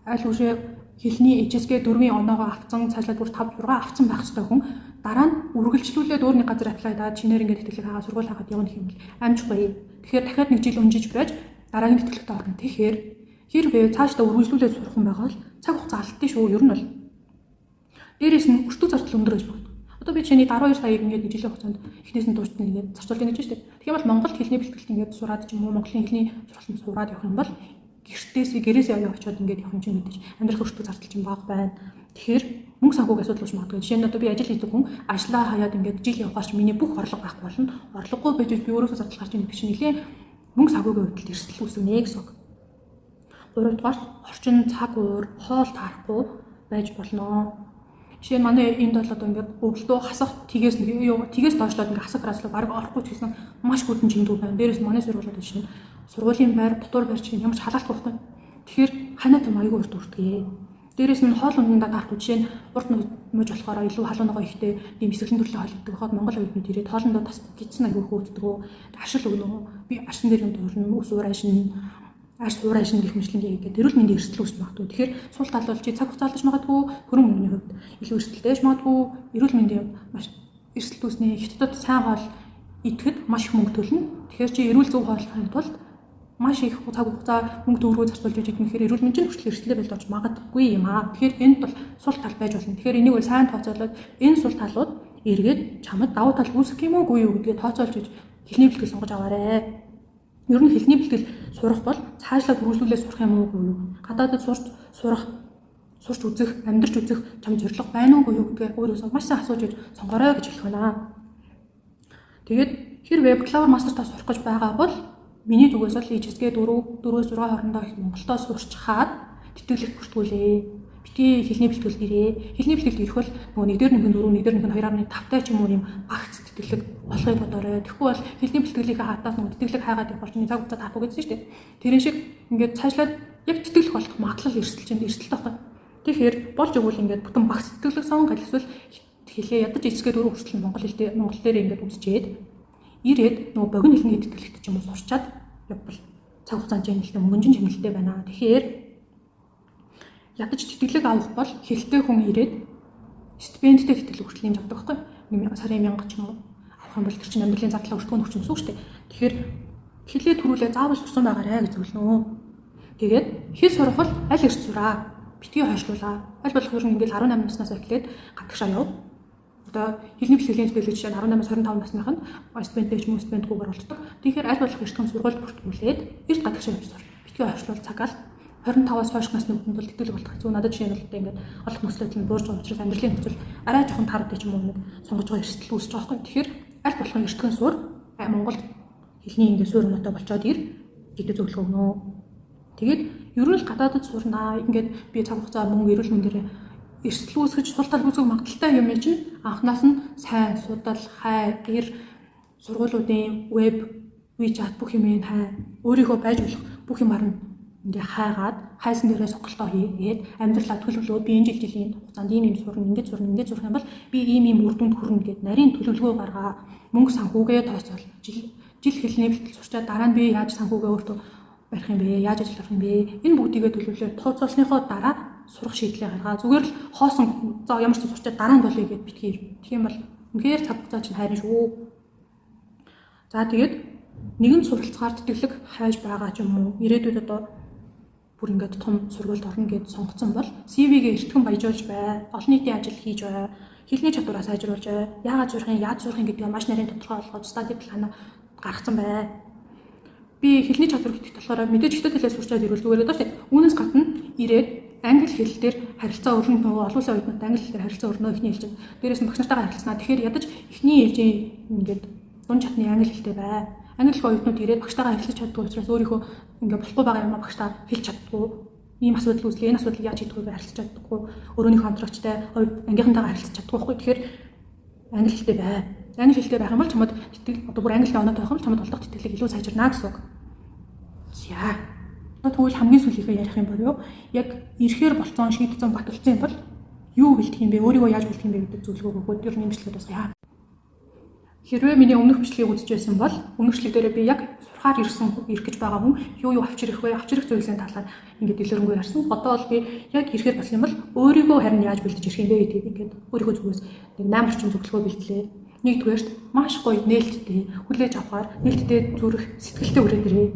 аль үшээ хэлний ижисгээ 4 оноогоо авцсан, цаашлаад бүр 5 6 авцсан байх хэрэгтэй хүн дараа нь үргэлжлүүлээд өөр нэг газар аплай даад чинээр ингээд тэтгэлэг хаагаа сургууль хаагаад явна гэх юм бол амжихгүй. Тэгэхээр дахиад нэг жил өнжиж байж дараагийн тэтгэлэгт орно. Тэгэхээр хэрвээ цаашдаа үргэлжлүүлээд сурах хүн байгаа бол цаг хугацаа алдтыг шүү. Ер нь бол дээрээс нь өртөө зардал өндөр гэж байна. Одоо би чиний 12 саяг ингээд жилийн хугацаанд эхнээс нь дуустал ингээд зарцуулдаг гэж байна шүү дээ. Тэгэхээр бол Монголд хэлний бэлтгэлт ингээд сураад ч юм уу Монголын хэлний сургалтанд сураад явах юм бол гэрээсээ яваа очиод ингээд явах юм чинь мэдээж амьдрах өртөө зардал чинь бага байна. Тэгэхээр мөнгө санхүүгийн асуудал үүс магадгүй. Жишээ нь одоо би ажил хийдэг хүн ажлаа хаяад ингээд жил явахаар чи миний бүх орлого байхгүй болно. Орлогогүй байж би өөрөөсөө зардал гарч ирэх биш нэлээ мөнгө санхүүгийн хувьд эрсдэл үүснэ гэсэн үг. 3 дугаар орчин цаг уур хоол таарахгүй байж болно. Жишээ нь манай энд бол одоо ингээд өвлдөө хасах тгээс доошлоод ингээд хасах хараслаа баг орохгүй ч гэсэн маш хүйтэн жиндүү байна. Дээрээс манай сургуулиуд чинь сургуулийн байр, дотор байр чинь ямар ч халаалгүй байхгүй. Тэгэхээр ханаа том аягүй урт үртгээ. Дээрээс нь хоол ундаа таарахгүй жишээ нь урт мөж болохоор илүү халуунагаа ихтэй ийм эсрэглэн төрлийн хоол иддэг. Хаад Монгол хувьд ирээд хоолндоо тас гидсэн аягүй хөөддөг. Ашил өгнө. Би ашин дээр юм дөрнө. Ус уурайшин гэх мэтлэнгээ гэдэг эрүүл мэндийн эрсдэл үүсч магадгүй. Тэгэхээр сул тал бол чи цаг хугацаа алдаж магадгүй, хөрөн мөнгөний хувьд илүү эрсдэлтэй байж магадгүй, эрүүл мэндийн маш эрсдэл үүснэ. Хятадд сайн хоол идэхэд маш их мөнгө төлнө. Тэгэхээр чи эрүүл зөв хооллохын тулд маш их цаг хугацаа мөнгө төгрөгөөр зарцуулж идэх мэхээр эрүүл мэндийн хүртэл эрсдэлтэй байж магадгүй юм аа. Тэгэхээр энд бол сул тал байж болно. Тэгэхээр энийг бол сайн тооцоолоод энэ сул талууд эргээд чамд давуу тал үүсэх юм уу гэдгээ тооцоолж иж хэлний бэлтгэл сонгож аваарэ. Ер нь хэлний бэлтгэл сурах бол цаашлаад хөгжлүүлээ сурах юм уу? Гадаадд сурч үзэх, амьдарч үзэх чам зорилго байна уу гэдгээ өөрөөсөө маш сайн асууж иж сонгорой гэж хэлэх байна. Тэгээд хэрвээ бакалавр мастертаа сурах гэж байгаа бол миний зүгээс л HSG 4-4-6 хоорондоо их Монголдоо сурч хаад тэтгэлэг бүртгүүлээ. Бити хэлний бэлтгэл нэрээ. Хэлний бэлтгэл ирэх бол нөгөө 1-4, 1-2, 2.5 ч юм уу юм багц тэтгэлэг болохыг бодоорой. Тэгэхгүй бол хэлний бэлтгэлийг хатаас нөгөө тэтгэлэг хаагаад явах чинь цаг хугацаа таахгүй гэсэн шүү дээ. Тэрэн шиг ингээд цаашлаад яг тэтгэлэг болох магадлал эрсдэлтэй байхгүй. Тэгэхээр болж өгвөл ингээд бүтэн багц тэтгэлэг сонгох эсвэл хэлээ ядаж эсгээ 4 хүртэл монгол дээр ингээд үзчихэд ирээд нөгөө богино хэлний тэтгэлэгт ч юм уу сурчаад явбал цаг хугацаанд чанартай мөнгөний чанартай байна. Тэгэхээр ядаж тэтгэлэг авах бол хэлтэй хүн ирээд стипендтэй тэтгэлэг хүртэл юм авдаг байхгүй. Сарын 1000 ч юм уу авах юм бол тэр чинь амьдралын зардлаа өртгөөн өгч юмсгүй шүү дээ. Тэгэхээр хэлээ төрүүлээ заавал сурсан байгаарэ гэж зөвлөнө. Тэгээд хэл сурах бол аль эрс сураа. Битгий хойшлуулаа. Аль болох ер нь ингээл 18 наснаас эхлээд гадагшаа яв. Одоо хэлний бэлтгэлийн тэтгэлэг жишээ нь 18-аас 25 насныханд стипендтэй ч юм уу стипендгүйгээр болдог. Тэгэхээр аль болох эртхэн сургууль бүртгүүлээд эрт гадагшаа явж сур. Битгий хойшлуул цагаал 25-аас хойш насны хүнд бол тэтгэлэг болох хэцүү. Надад жишээ нь бол ингээд олох нөхцөлд нь буурж байгаа учраас амьдралын нөхцөл арай жоохон таардаг ч юм уу нэг сонгож байгаа эрсдэл үүсэж байгаа байхгүй. Тэгэхээр аль болох эртхэн сур Монголд хэлний ингээд суурь нотой болчоод ир гэдэг зөвлөгөө өгнө. Тэгээд ер нь л гадаадд сурнаа. Ингээд би цаг хугацаа мөнгө эрүүл мэндээр эрсдэл үүсгэж сул тал үүсгэх магадaltaй юм чинь анхнаас нь сайн судал, хай, гэр сургуулиудын веб, WeChat бүх юм хай өөрийнхөө байж болох бүх юмар нь ингээ хайгаад хайсан дээрээ сонголтоо хийгээд амьдралаа төлөвлөөд би энэ жилийн хугацаанд ийм сурна, ингэж сурах юм бол би ийм үр дүнд хүрнэ гэд нарийн төлөвлөгөө гаргаа, мөнгө санхүүгээ тооцоол. Жил хэлний бэлтгэл сурчаад дараа нь би яаж санхүүгээ өөртөө барих юм бэ? Яаж ажиллах юм бэ? Энэ бүгдийгээ төлөвлөлөөр тооцоолсныхоо дараа сурах шийдлээ гаргаа. Зүгээр л хоосон за ямар ч сурчаад дараа нь болъё гэд битгий. Тэгэх юм бол үнэхээр цаг хугацаа чинь хайрын шүү. За тэгээд нэгэн суралцгаар тэтгэлэг хайж байгаа ч юм уу? Ирээдүйд одоо бүр ингээд том сургуульд орно гэж сонгоцсон бол CV-гээ эртхэн баяжуулж бай, олон нийтийн ажил хийж бай, хэлний чадвараа сайжруулж бай, яаж сурахын гэдгийг маш нарийн тодорхой болгоод стадид хана гаргацсан бай. Би хэлний чадвар гэдэгт болохоор мэдээж ихтэй хэлээ сурчаад ирвэл зүгээр даа шүү дээ. Үүнээс гадна ирээд англи хэл дээр харилцаа өрнө нөгөө олон улсын оюутнууд англи хэлээр харилцаа өрнөө ихний хэлж. Дээрээс нь багш нартайгаа харилцснаа. Тэгэхээр ядаж ихний ээлжийн ингээд дунд чатны англи хэлтэй бай. Англи хэл оюутнууд ирээд багштайгаа харилцаж чаддгүй учраас өөрийнхөө ингээ болохгүй байгаа юм багштаа хэлж чаддгүй. Ийм асуудал үүслээ. Энэ асуудлыг яаж хийдгүү гэж харилцаж чаддаггүй. Өөрөөнийхөө хамтрагчтай ангийнхантайгаа харилцаж чаддгүй байхгүй. Тэгэхээр англи хэлтэй бай. Англи хэлтэй байх юм бол чамд тэтгэл одоо бүр англи оноотой байх юм бол чамд олдох тэтгэлэг илүү сайжирнаа гэсэн үг. За. Тэгвэл хамгийн сүүлийнхээ ярих юм бол юу? Яг ирэхээр болцсон шийдсэн баталсан юм бол юу бэлдэх юм бэ, өөрийгөө яаж бэлдэх юм бэ гэдэг зөвлөгөө өгөөд ер нь имчилгээд бас яа. Хэрвээ миний өмнөх бичлэгийг үзэж байсан бол өмнөх бичлэг дээр би яг сурахаар ирэх гэж байгаа хүн юу авч ирэх вэ? Авч ирэх зүйлсийн талаар ингээд дэлгэрэнгүй ярьсан. Одоо бол би яг ирэхээр болсон юм бол өөрийгөө харин яаж бэлдэж ирэх юм бэ гэдгийг ингээд өөрийгөө зүгээс нэг 8 орчим зөвлөгөө бэлтлээ. Нэгдүгээрт маш гоё нээлттэй хүлээж авахаар нээлттэй зүрх сэтгэлтэй өрөөд ирээ.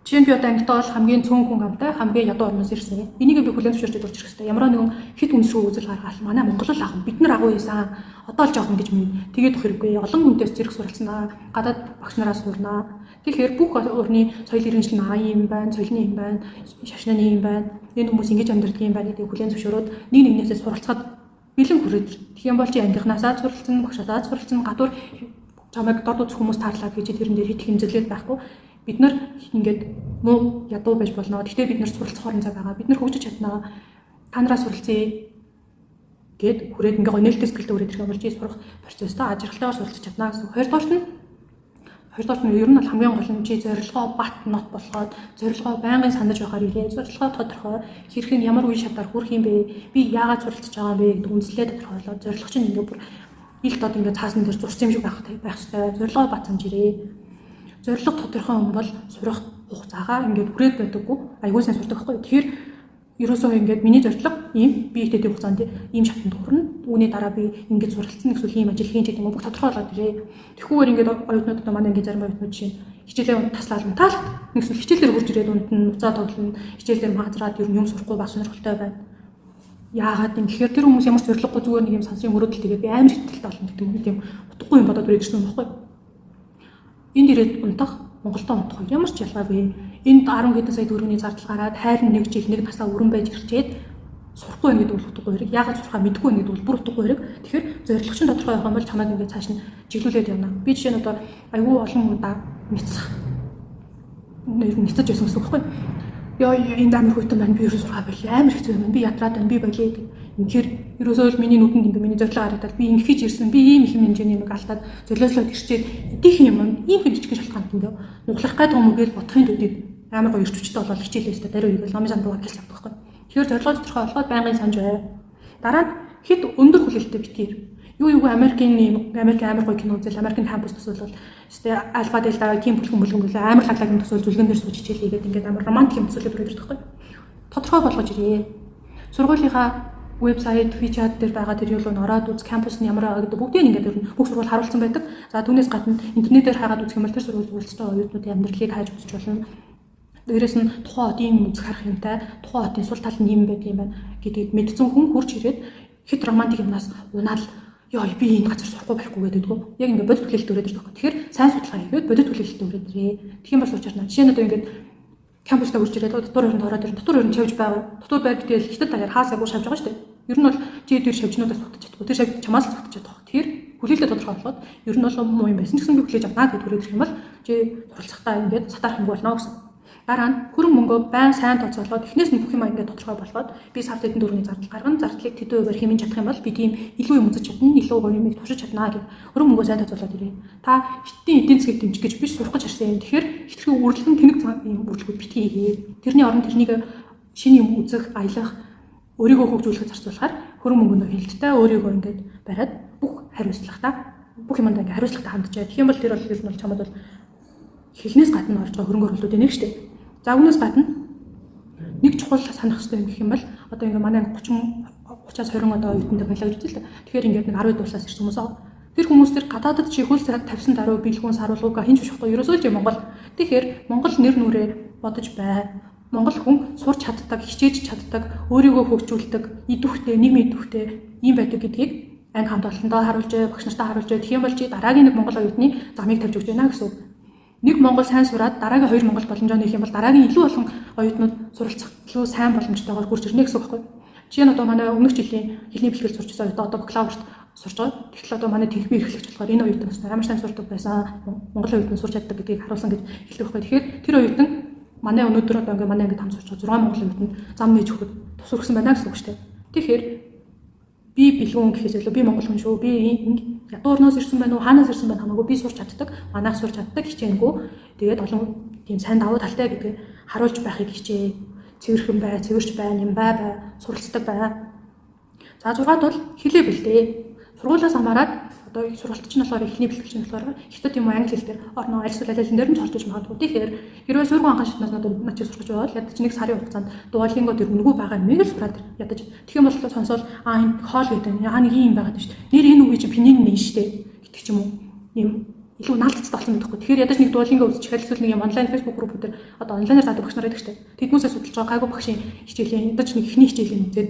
Жишээ нь би одоо ангид бол хамгийн цөөн хүн амтай хамгийн ядуу орноос ирсэн. Энийг би хүлээн зөвшөөрч дурч ирэх хэрэгтэй. Ямар нэгэн хит үнсрүү үзэл гаргаал манай Монгол л ахын бид нар агуу ийсэн. Одоо л жоохон гэж минь тэгээд өх хэрэггүй. Олон хүнээс зэрэг суралцсанаа. Гадаад багш нараас суурнаа. Тэгэхээр бүх орны соёл иргэншил нь юм байна, соёлны юм байна, шашнаны юм байна. Энэ хүмүүс ингэж амьдардаг юм байна гэдгийг хүлээн зөвшөөрөөд нэг нэгнээсээ суралцахад бэлэн хүрээд. Тэгэх юм бол чи ангийнхнаасаа суралцсан, багшаасаа суралцсан, гадуур чамайг дод үзэх хүмүүс таарлаа гэж тэрэн дээр хит хэмжээлээд байхгүй. Бид нар ингээд муу ядуу байж болно. Гэхдээ бид нар суралцах орон зай байгаа. Бид нар хөгжиж чаднаа. Та нараас суралцъя гэд хүрээд ингээ гоё нээлттэй сэтгэлтэй хүрээд ирэх юм бол чи сурах процесстой ажиглалтайгаар суралцах чаднаа гэсэн. Хоёрдугаарт нь ер нь бол хамгийн гол нь чи зорилгоо бат нот болгоод зорилгоо байнгын санаж байхаар ирээ. Зорилгоо тодорхой хэрэг нь ямар үе шатаар хүрэх юм бэ? Би яагаад суралцж байгаа бэ гэдэг үндслээ тодорхойлоод зорилго чинь ингээ бүр ил дод ингээ цаасан дээр зурсан юм шиг байх хэрэгтэй. Зорилгоо бат санаж ирээ. Зорилго тодорхой хүн бол сурах хугацаагаа ингээд хүрээд байдаггүй айгүй сайн сурдаг байхгүй. Тэгэхээр ерөөсөө ингээд миний зорилго ийм би идэт хугацаанд ийм шатанд хүрнэ. Үүний дараа би ингээд суралцсан гэсэн ийм ажил хийн гэдэг юм бүх тодорхойлоод ирээ. Тэгэхгүйгээр ингээд оюутнууд одоо манай ингээд зарим оюутнууд чинь хичээлээ таслаад таалт нэгсэн хичээлээр хурж ирээд унд нь нуцаа тоглоно. Хичээлээр магазраад ер нь юм сурахгүй бас сонирхолтой байна. Яагаад юм гэхээр тэр хүмүүс ямар зорилгогүй зүгээр нэг юм сансын мөрөөдөл тэгээд би амар хэтгэлтэй болно гэдэг юм тийм утгагүй юм бодоод ирээд ирсэн байхгүй. Энд ирээд унтах Монголдо унтах ямар ч ялгаагүй. Энд 10 хэдэн сая төгрөгийн зардал гараад хайр нэг жил нэг насаа өрөн байж ирчээд сурахгүй байна гэдэг бол утгагүй хэрэг. Яагаад сурахаа мэдгүй байна гэдэг бол бүр утгагүй хэрэг. Тэгэхээр зорилго чинь тодорхой байх юм бол чамайг ингээд цааш нь чиглүүлээд явна. Би жишээ нь одоо аюу олон удаа мэдсэх байсан гэсэн үг байхгүй. Яа энэ амар хөтөн байна. Би ерөө сурахаа байли. Амар хэцүү юм. Би ядраад байна. Би болиё гэдэг. Үнэхээр ерөөсөө л миний нүдэнд ингээд миний зорилго харагдаад би ингэж ирсэн. Би ийм их хэмжээний нэг алдаад золиослоод ирчээд идэх юм. Ийм хэмжиж шалтгаан гэдэг. Нуглах гайд юм уу гэж бодохын тулд амар гоё ирчвчтэй болол хичээлээстэй даруй ивэл номын санд дугаар хэлж авдаг байхгүй. Тэгэхээр зорилго тодорхой болгоод байнгын санаж бай. Дараа нь хэд өндөр хүлээлттэй битгий. Юу Америкийн амар гоё кино үзэл Америкийн кампус төсөөлөл өстэй альфа дельта тим бүлгэн амар халагийн төсөөл зүлгэн дээр сууж хичээл хийгээд ингээд амар романтик юм төсөөлөд ирдэг байхгүй. Тодорхой болгож ирээ. Сургуулийнхаа вебсайт, WeChat дээр байгаа тэр юулууд ороод үз кампус нь ямар байгаа гэдэг бүгдийг ингээд ер нь бүх сургууль харуулсан байдаг. За түүнээс гадна интернетээр хагаад үзэх юм бол тэр сургууль зөвлөстэй оюутнуудын амьдралыг хайж үзэж болно. Дээрээс нь тухайн хотын үзэх харах юмтай, тухайн хотын сул тал нь юм байдаг юм байна гэдгийг мэдсэн хүн хурж ирээд хэд романтик юмнаас унаал яа би энэ газар сурахгүй байхгүй гэдэггүй. Яг ингээд бодит хүлээлттэй өрөөд ирдэг. Тэгэхээр сайн судалгаа хийгээд бодит хүлээлттэй өрөөд ирээ. Тэгэх юм бол суучаарна. Жишээ нь одоо ингээд кампустай хурж ирээд дотор өрөнд ороод ирэн дотор өрөнд чавж байгаа. Дотор байр гэтэл хятад даяар хаасаагүй шавж байгаа шүү дээ. Ер нь бол чи тэр шавжнуудаас тогтож чадахгүй. Тэр шав чамаас л тогтож чадах. Тэгэхээр хүлээлттэй тодорхой болгоод ер нь бол муу юм байсан ч гэсэн би хүлээж авнаа гэж өрөөд ирэх юм бол чи суралцахтаа ингээд сатаар хэмгүй болно гэсэн. Дараа нь хөрөнгө мөнгөө байн сайн тооцоолоод эхнээс нь бүх юм ингээд тодорхой болгоод би сард хэдэн төгрөгийн зардал гаргана. Зардлыг тэдэн хувиар хэмжиж чадах юм бол би тийм илүү юм үзэж чадна, илүү гоё юмыг туршиж чаднаа гэх хөрөнгө мөнгөө сайн тооцоолоод ирээ. Та хиттийн эдийн засгийг дэмжих гэж биш сурах гэж харсан юм. Тэгэхээр хитрхи үргэлжлэн тэнэг юм үйлчлэгүүд битгий хийе. Тэрний оронд тэрнийг шинэ юм үзэх, аялах, өөрийгөө хөгжүүлэхэд зарцуулахаар хөрөнгө мөнгөнд хяналттай өөрийгөө ингээд бариад бүх хариуцлагатай бүх юмд ингээд хариуцлагатай хандчаа. Тэгэх юм бол тэр бол ер нь чамд бол хэлнээс гадна орж байгаа хөрөнгө оруулалтын нэг шүү дээ. За үүнээс гадна нэг чухал санах хэрэгтэй юм гэх юм бол одоо ингээд манай 30-аас 20 одоо оюутнууд байлаа гэж үзлээ. Тэгэхээр ингээд нэг 10 дуулаас ирсэн хүмүүс аа. Тэр хүмүүс төр гадаадд чи хөл тавьсан даруй бэлгүүн саруулгуугаа хинж бишхгүй ерөөсөө ч Монгол. Тэгэхээр Монгол нэр нүрээ бодож бай. Монгол хүн сурч чаддаг, хичээж чаддаг, өөрийгөө хөгжүүлдэг, идэвхтэй, нийгэм идэвхтэй юм байдаг гэдгийг анги хамт олондоо харуулж, багш нартаа харуулж, тэгэх юм бол чи дараагийн нэг Монгол оюутны замыг тавьж өгч байна гэсэн үг. Нэг Монгол сайн сураад дараагийн 2 Монгол боломжоо нөх юм бол дараагийн илүү олон оюутнууд суралцах илүү сайн боломжтойгоор хурж ирнэ гэсэн үг байхгүй. Жишээ нь одоо манай өмнөх жилийн хэлний бэлтгэл сурчсан оюутан одоо бакалаврт сурч байгаа. Тэгэхээр одоо манай техникийн эрхлэгч болохоор энэ оюутан бас амар сайн сурдаг байсан. Монгол оюутан сурч чаддаг гэдгийг харуулсан гэж хэлдэг байхгүй. Тэгэхээр тэр оюутан манай өнөөдөр одоо ингээ манай ангид хам сурч байгаа 6 Монгол оюутанд зам нээж өгөхөд тус хүрсэн байна гэсэн үг шүү дээ. Тэгэхээр би бэлгүүн гэхээс илүү би монгол хүн шүү. Би ядуу орноос ирсэн байна уу, хаанаас ирсэн байна хамаагүй би сурч чаддаг, манайх сурч чаддаг хичээнгүй. Тэгээд олон тийм сайн давуу талтай гэдгийг харуулж байхыг хичээ. Цэвэрхэн бай, цэвэрч бай, юм бай, суралцдаг бай. За 6-д бол хэлээ бэлдээ. Сургуулиас хамаарат одоо сургалтч нь болохоор эхний бэлтгэгч нь болохоор хятад юм уу англи хэл дээр орно альсвал аль дээр нь ч орж иж магадгүй. Тэгэхээр хэрвээ сургууль анхаа шатнаас надад начиг сурч байвал ядаж нэг сарын хугацаанд Duolingo дээр үнэгүй байгаа мэг л сураад ядаж. Тэгэх юм бол сонсоод энэ хоол гэдэг нь нэг юм байгаад шүү дээ. Нэр энэ үгүй чи пинин нэ шүү дээ гэдэг ч юм уу. Ийм илүү наалтцтай болсон гэдэг. Тэгэхээр ядаж нэг Duolingo үзчих хэлсэн нэг юм онлайн Facebook групп дээр одоо онлайнаар заадаг багш нар байдаг шүү дээ. Тэднүүсээ судалж байгаа гайгүй багшийн хичээлийн ядаж нэг ихний хичээлийн үзээд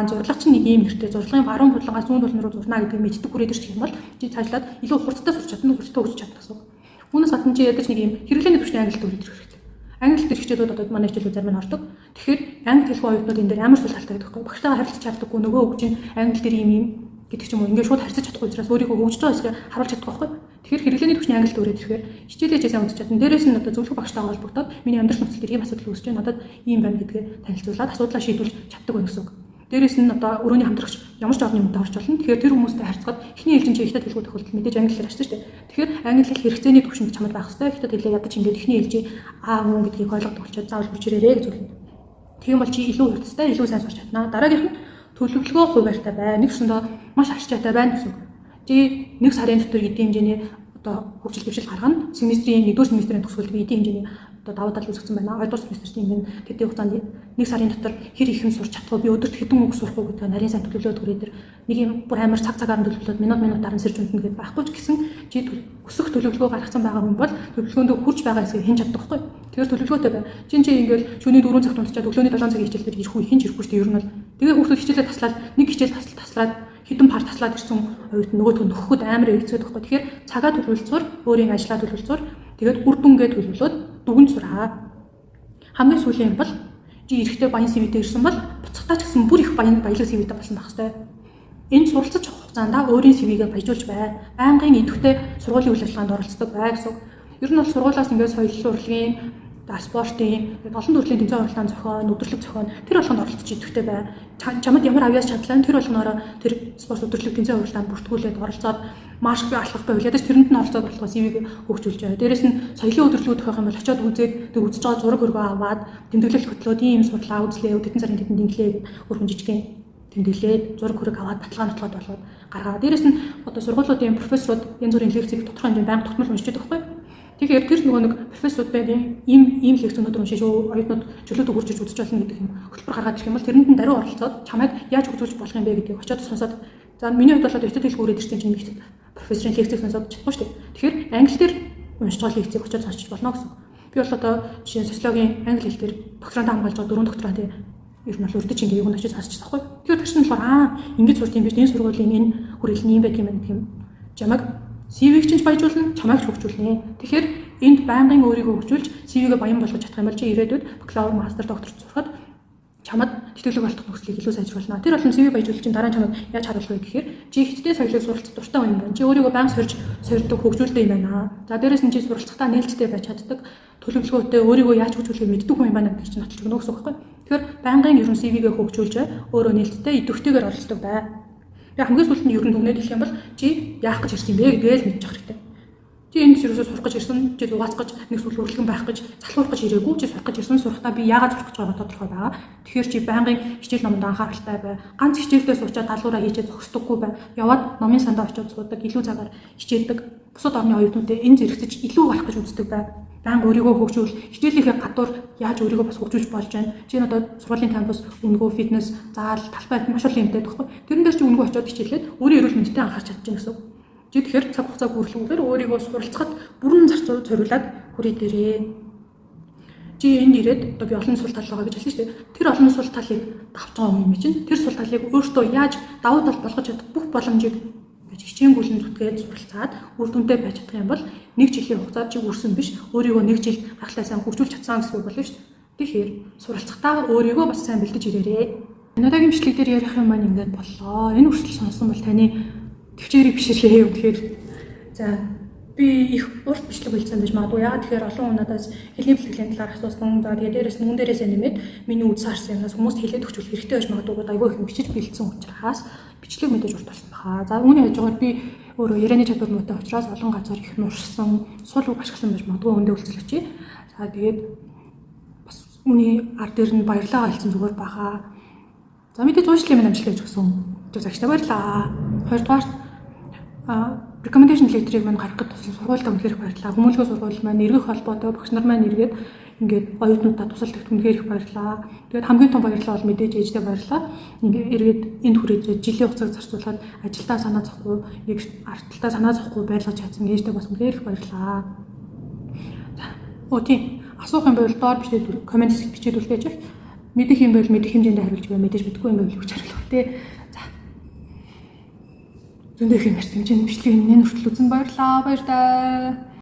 зурлах чинь нэг юм нэртэй зурлагын баруун булгаас зүүн булан руу зурна гэдэг мэддэг хүрээд ирчих юм бол чи цаашлаад илүү хурцтай сурч чадна, хурцтай өгч чадна гэсэн. Үүнээс гадна чи ядаж нэг юм хэрэглээний төвчний англи хэл хүрээд ирэх хэрэгтэй. Англи хэл хичээлүүд одоо манай хичээлүүд зарим нь ордог. Тэгэхээр англи хэлгүй оюутнууд энэ дээр амар сул талтай байдаг байхгүй. Багштайгаа харилцаж чаддаггүй нөгөө үг чинь англи дээр юм гэдэг ч юм уу ингээд шууд харьцаж чадахгүй учраас өөрийгөө хөгжиж байгаа хэсгээ харуулж чадахгүй байхгүй. Тэгэхээр хэрэглээний төвчний англи төрөөд ирэхээр хичээлээ сайн үзэж чадна. Дээрээс нь одоо зөвлөх багштайгаа холбогдоод миний амьдрал нөхцөл дээр ийм асуудал үүсэж байна. Надад ийм байна гэдгээ танилцуулаад асуудлаа шийдвэрлэж чаддаг байх гэсэн үг. Дээрээс нь одоо өрөөний хамтрагч ямар ч орны мөндөд орж болно. Тэгэхээр тэр хүмүүстэй харьцаад эхний ээлжин чи хятад хэлгүй тохиолдолд мэдээж англи хэлээр харьцсан шүү дээ. Тэгэхээр англи хэл хэрэгцээний төвшөнд чамд байх хэрэгтэй. Хятад хэлээ ядаж ингээд эхний ээлжийн мөн гэдгийг ойлгох болчиход заавал хурж ирээрэй гэж зөвлөнө. Тийм бол чи илүү хурцтай, илүү сайн сурч чадна. Дараагийнх нь төлөвлөгөө хуваартай бай. Нэг өсөндөө маш арчаатай байна гэсэн үг. Чи нэг сарын дотор эдийн хэмжээний одоо хөгжил дэвшил гаргана. Семестрийн 1-р семестрийн төгсгөлд би эдийн хэмжээний одоо даваа тал үзэгдсэн байна. 2-р семестрт юм тэдний хугацаанд нэг сарын дотор хэр их юм сурч чадах вэ? Би өдөрт хэдэн үг сурах уу гэдэг нарийн сайн төлөвлөлөөд хүрээд нэг юм бүр амар цагаар нь төлөвлөлөөд минутаар нь сэрж унтна гэдээ байхгүй ч гэсэн чи өсөх төлөвлөгөө гаргасан байгаа хүн бол төлөвлөгөөндөө хүрч байгаа хэсгийг хэн чаддаг байхгүй. Тэгэхээр төлөвлөгөөтэй бай. Чи ингээл шөнийн 4 цагт унтчаад өглөөний 7 цагийн хичээлээр ирэх үү хэн ч ирэхгүй шүү дээ. Ер нь бол тэгээ хүүхдүүд хичээлээ таслаад нэг хичээл таслаад хэдэн пар таслаад ирсэн оюут нөгөөдгөө нөхөхөд амар эвцээд байхгүй. Тэгэхээр цагаа төлөвлөцөөр өөрийн ажлаа төлөвлөцөөр тэгээд үр дүнгээ төлөвлөөд дүгнж сураа. Хамгийн сүүлийн бол чи эрэхтэй баян сэвэдээ ирсэн бол буцахтаа ч гэсэн бүр их баян баялаг сэвэдээ болсон байх хэвээр. Энэ суралцаж авах хугацаанд өөрийн сэвэгээ баяжуулж бай. Байнгын идэвхтэй сургуулийн үйл ажиллагаанд оролцдог бай гэсэн. Ер нь бол сургуулиас ингээд соёлын урлагийн спортын олон төрлийн тэмцээн уралдаан зохион, өдөрлөг зохион тэр болгонд оролцож идэвхтэй бай. Чамд ямар авьяас чадлаа тэр болгоноор тэр спорт өдөрлөг тэмцээн уралдаанд бүртгүүлээд оролцоод маш их алхах байвал ядаж тэрэнд нь оролцоод болохоос ивийг хөгжүүлж байгаа. Дээрээс нь соёлын өдөрлөгүүд тохиох юм бол очиод үзээд тэг үзэж байгаа зураг хөргөө аваад тэмдэглэл хөтлөөд ийм судлаа үзлээ тэдэн сарын тэдэнд инглээ гэд өргөн жижигхэн тэмдэглээд зураг хөрөг аваад баталгаа нотлоод болоод гаргаа. Дээрээс нь одоо сургуулиудын профессорууд янз бүрийн лекцийг тодорхой хэмжээнд байнга тогтмол уншиж байгаа байхгүй. Тэгэхээр тэр нөгөө нэг профессорууд байдаг ийм лекцнүүд уншиж оюутнууд чөлөөтэй хурж иж үзэж болно гэдэг юм хөтөлбөр гаргаад ирэх юм бол тэрэнд нь даруй оролцоод чамайг яаж хөгжүүлж болох юм бэ гэдгийг очиод сонсоод за миний хувьд бол хятад хэлгүй өрөөд ирсэн чинь нэг профессорын лекцийг сонсоод чадахгүй шүү дээ. Тэгэхээр англи дээр уншиж байгаа лекцийг очиод сонсч болно гэсэн. Би бол одоо жишээ нь социологийн англи хэл дээр докторант хамгаалж байгаа 4 докторант ер нь бол урдч ингээ юунд очиж сонсч таахгүй. Тэгэхээр тэгш нь болохоор ингэж сурт юм биш энэ сургуулийн энэ хүрээлэн юм байдаг юм гэх юм. Чамайг CV-г чинь баяжуулна, чамайг ч хөгжүүлнэ. Тэгэхээр энд байнгын өөрийгөө хөгжүүлж CV-гээ баян болгож чадах юм бол чи ирээдүйд бакалавр, мастер, докторт сурахад чамд тэтгэлэг олдох нөхцөлийг илүү сайжруулна. Тэр болон CV баяжуулж чинь дараа нь чамайг яаж харуулах вэ гэхээр чи ихтэй соёлыг суралцах дуртай хүн юм байна. Чи өөрийгөө баян сорьдог, хөгжүүлдэг юм байна. За дээрэс нь чи суралцахтаа нээлттэй байж чаддаг, төлөвлөгөөтэй өөрийгөө яаж хөгжүүлэхээ мэддэг хүн юм байна гэж чинь баталж өгнө гэсэн үг байхгүй. Тэгэхээр байнгын ер нь CV-гээ хөгжүүлж өөрөө нээлттэй, идэвхтэйгээр оролцдог бай. Яг хамгийн сүүлд нь ер нь дүгнээд хэлэх юм бол чи яах гэж ирсэн юм бэ гэдгээ л мэдчих хэрэгтэй. Чи энд юусоо сурах гэж ирсэн, чи зугаацгаж нэг зүйл хөрлөгөн байх гэж залхуурах гэж ирээгүй, чи сурах гэж ирсэн, сурахтаа би яагаад сурах гэж байгаа тодорхой байгаа. Тэгэхээр чи байнгын хичээл номонд анхааралтай бай. Ганц хичээлдээ суучаад талуураа хийчээ зогсдоггүй бай. Яваад номын сандаа очиод суудаг, илүү цагаар хичээдэг. Бусад орны оюутнуудад энэ зэрэгцэж илүү гарах гэж үздэг бай. Банк өөрийгөө хөгжүүл, хичээлийнхээ гадуур яаж өөрийгөө бас хөгжүүлж болж байна. Чи одоо сургуулийн кампус, үнгөө, фитнес, заал, талбай маш олон юмтай байхгүй. Тэрэн дээр чи үнгөө очиод хичээлээд өөрийн эрүүл мэндэд анхаарч чадчих гэсэн. Чи тэгэхээр цаг хугацаа хүрэлгүйгээр өөрийгөө суралцахад бүрэн зарцуу зориулаад хүрээд ирээ. Чи энд ирээд одоо би олон сул тал байгаа гэж хэлсэн шүү дээ. Тэр олон сул талыг давж байгаа юм чинь тэр сул талыг өөртөө яаж давуу тал болгож чадах бүх боломжийг хичээнгүйлэн зүтгээд суралцаад үр дүнтэй байж чадах юм бол нэг жилийн хугацаад чи үрсэн биш өөрийгөө нэг жил ахлаа сайн хөгжүүлж чадсан гэсэн үг болно шүү дээ. Тэгэхээр суралцахтаа өөрийгөө бас сайн бэлдэж ирээрээ. Өнөөдрийн бичлэг дээр ярих юм маань ингээд боллоо. Энэ хүртэл сонсон бол таны төвчээрийг бишрлээ юм. Тэгэхээр за би их урт бичлэг хэлсэн байж магадгүй. Яагаад тэгэхээр олон хүн надаас хэлний бэлтгэлийн талаар асуусан. За тэгээ дээрээс нүүн дээрээс нэмээд миний үз харсан юмнаас хүмүүс хэлээд өгчүүл хэрэгтэй байж магадгүй. Айгүй их бичиж бэлдсэн учраас бичлэг мэдээж урт болсон баха. За үүний хажуугаар би өөрөө ярианы чадвар муутай учраас олон газар их нуршсан, сул үг ашигласан байж магадгүй өндөө үйлчлэгч. За тэгээд бас үүний ард дээр нь баярлалаа хэлсэн зүгээр баха. За мэдээж уушлын минь амжилт гэж өгсөн. Загштай баярлаа. Хоёрдугаар recommendation letter-ыг маань гаргахад тусалсан сургуультай үнэхээр их баярлалаа. Хүмүүнлэгийн сургууль маань эргэх холбоотой багш нар маань эргээд ингээд оюутнуудад тусалдагт үнэхээр их баярлалаа. Тэгээд хамгийн том баярлал бол мэдээж ээжтэй баярлалаа. Ингээд эргээд энд хүрээд жилийн хугацааг зарцуулаад ажилдаа санаа зовхгүй, яг арталтаа санаа зовхгүй байлгаж чадсан ээжтэй бас үнэхээр их баярлалаа. Тийм. Асуух юм бол доор бичээд коммент хэсэгт бичээд үлдээж байна. Мэдэх юм бол мэдэх хэмжээнд хариулж байгаа, мэдээж мэдгүй юм бол юу ч хариулах тий. За. Зөндөө их юм ярьсан. Бичлэгийг нэн хүртэл үзэн баярлаа. Баяр таа.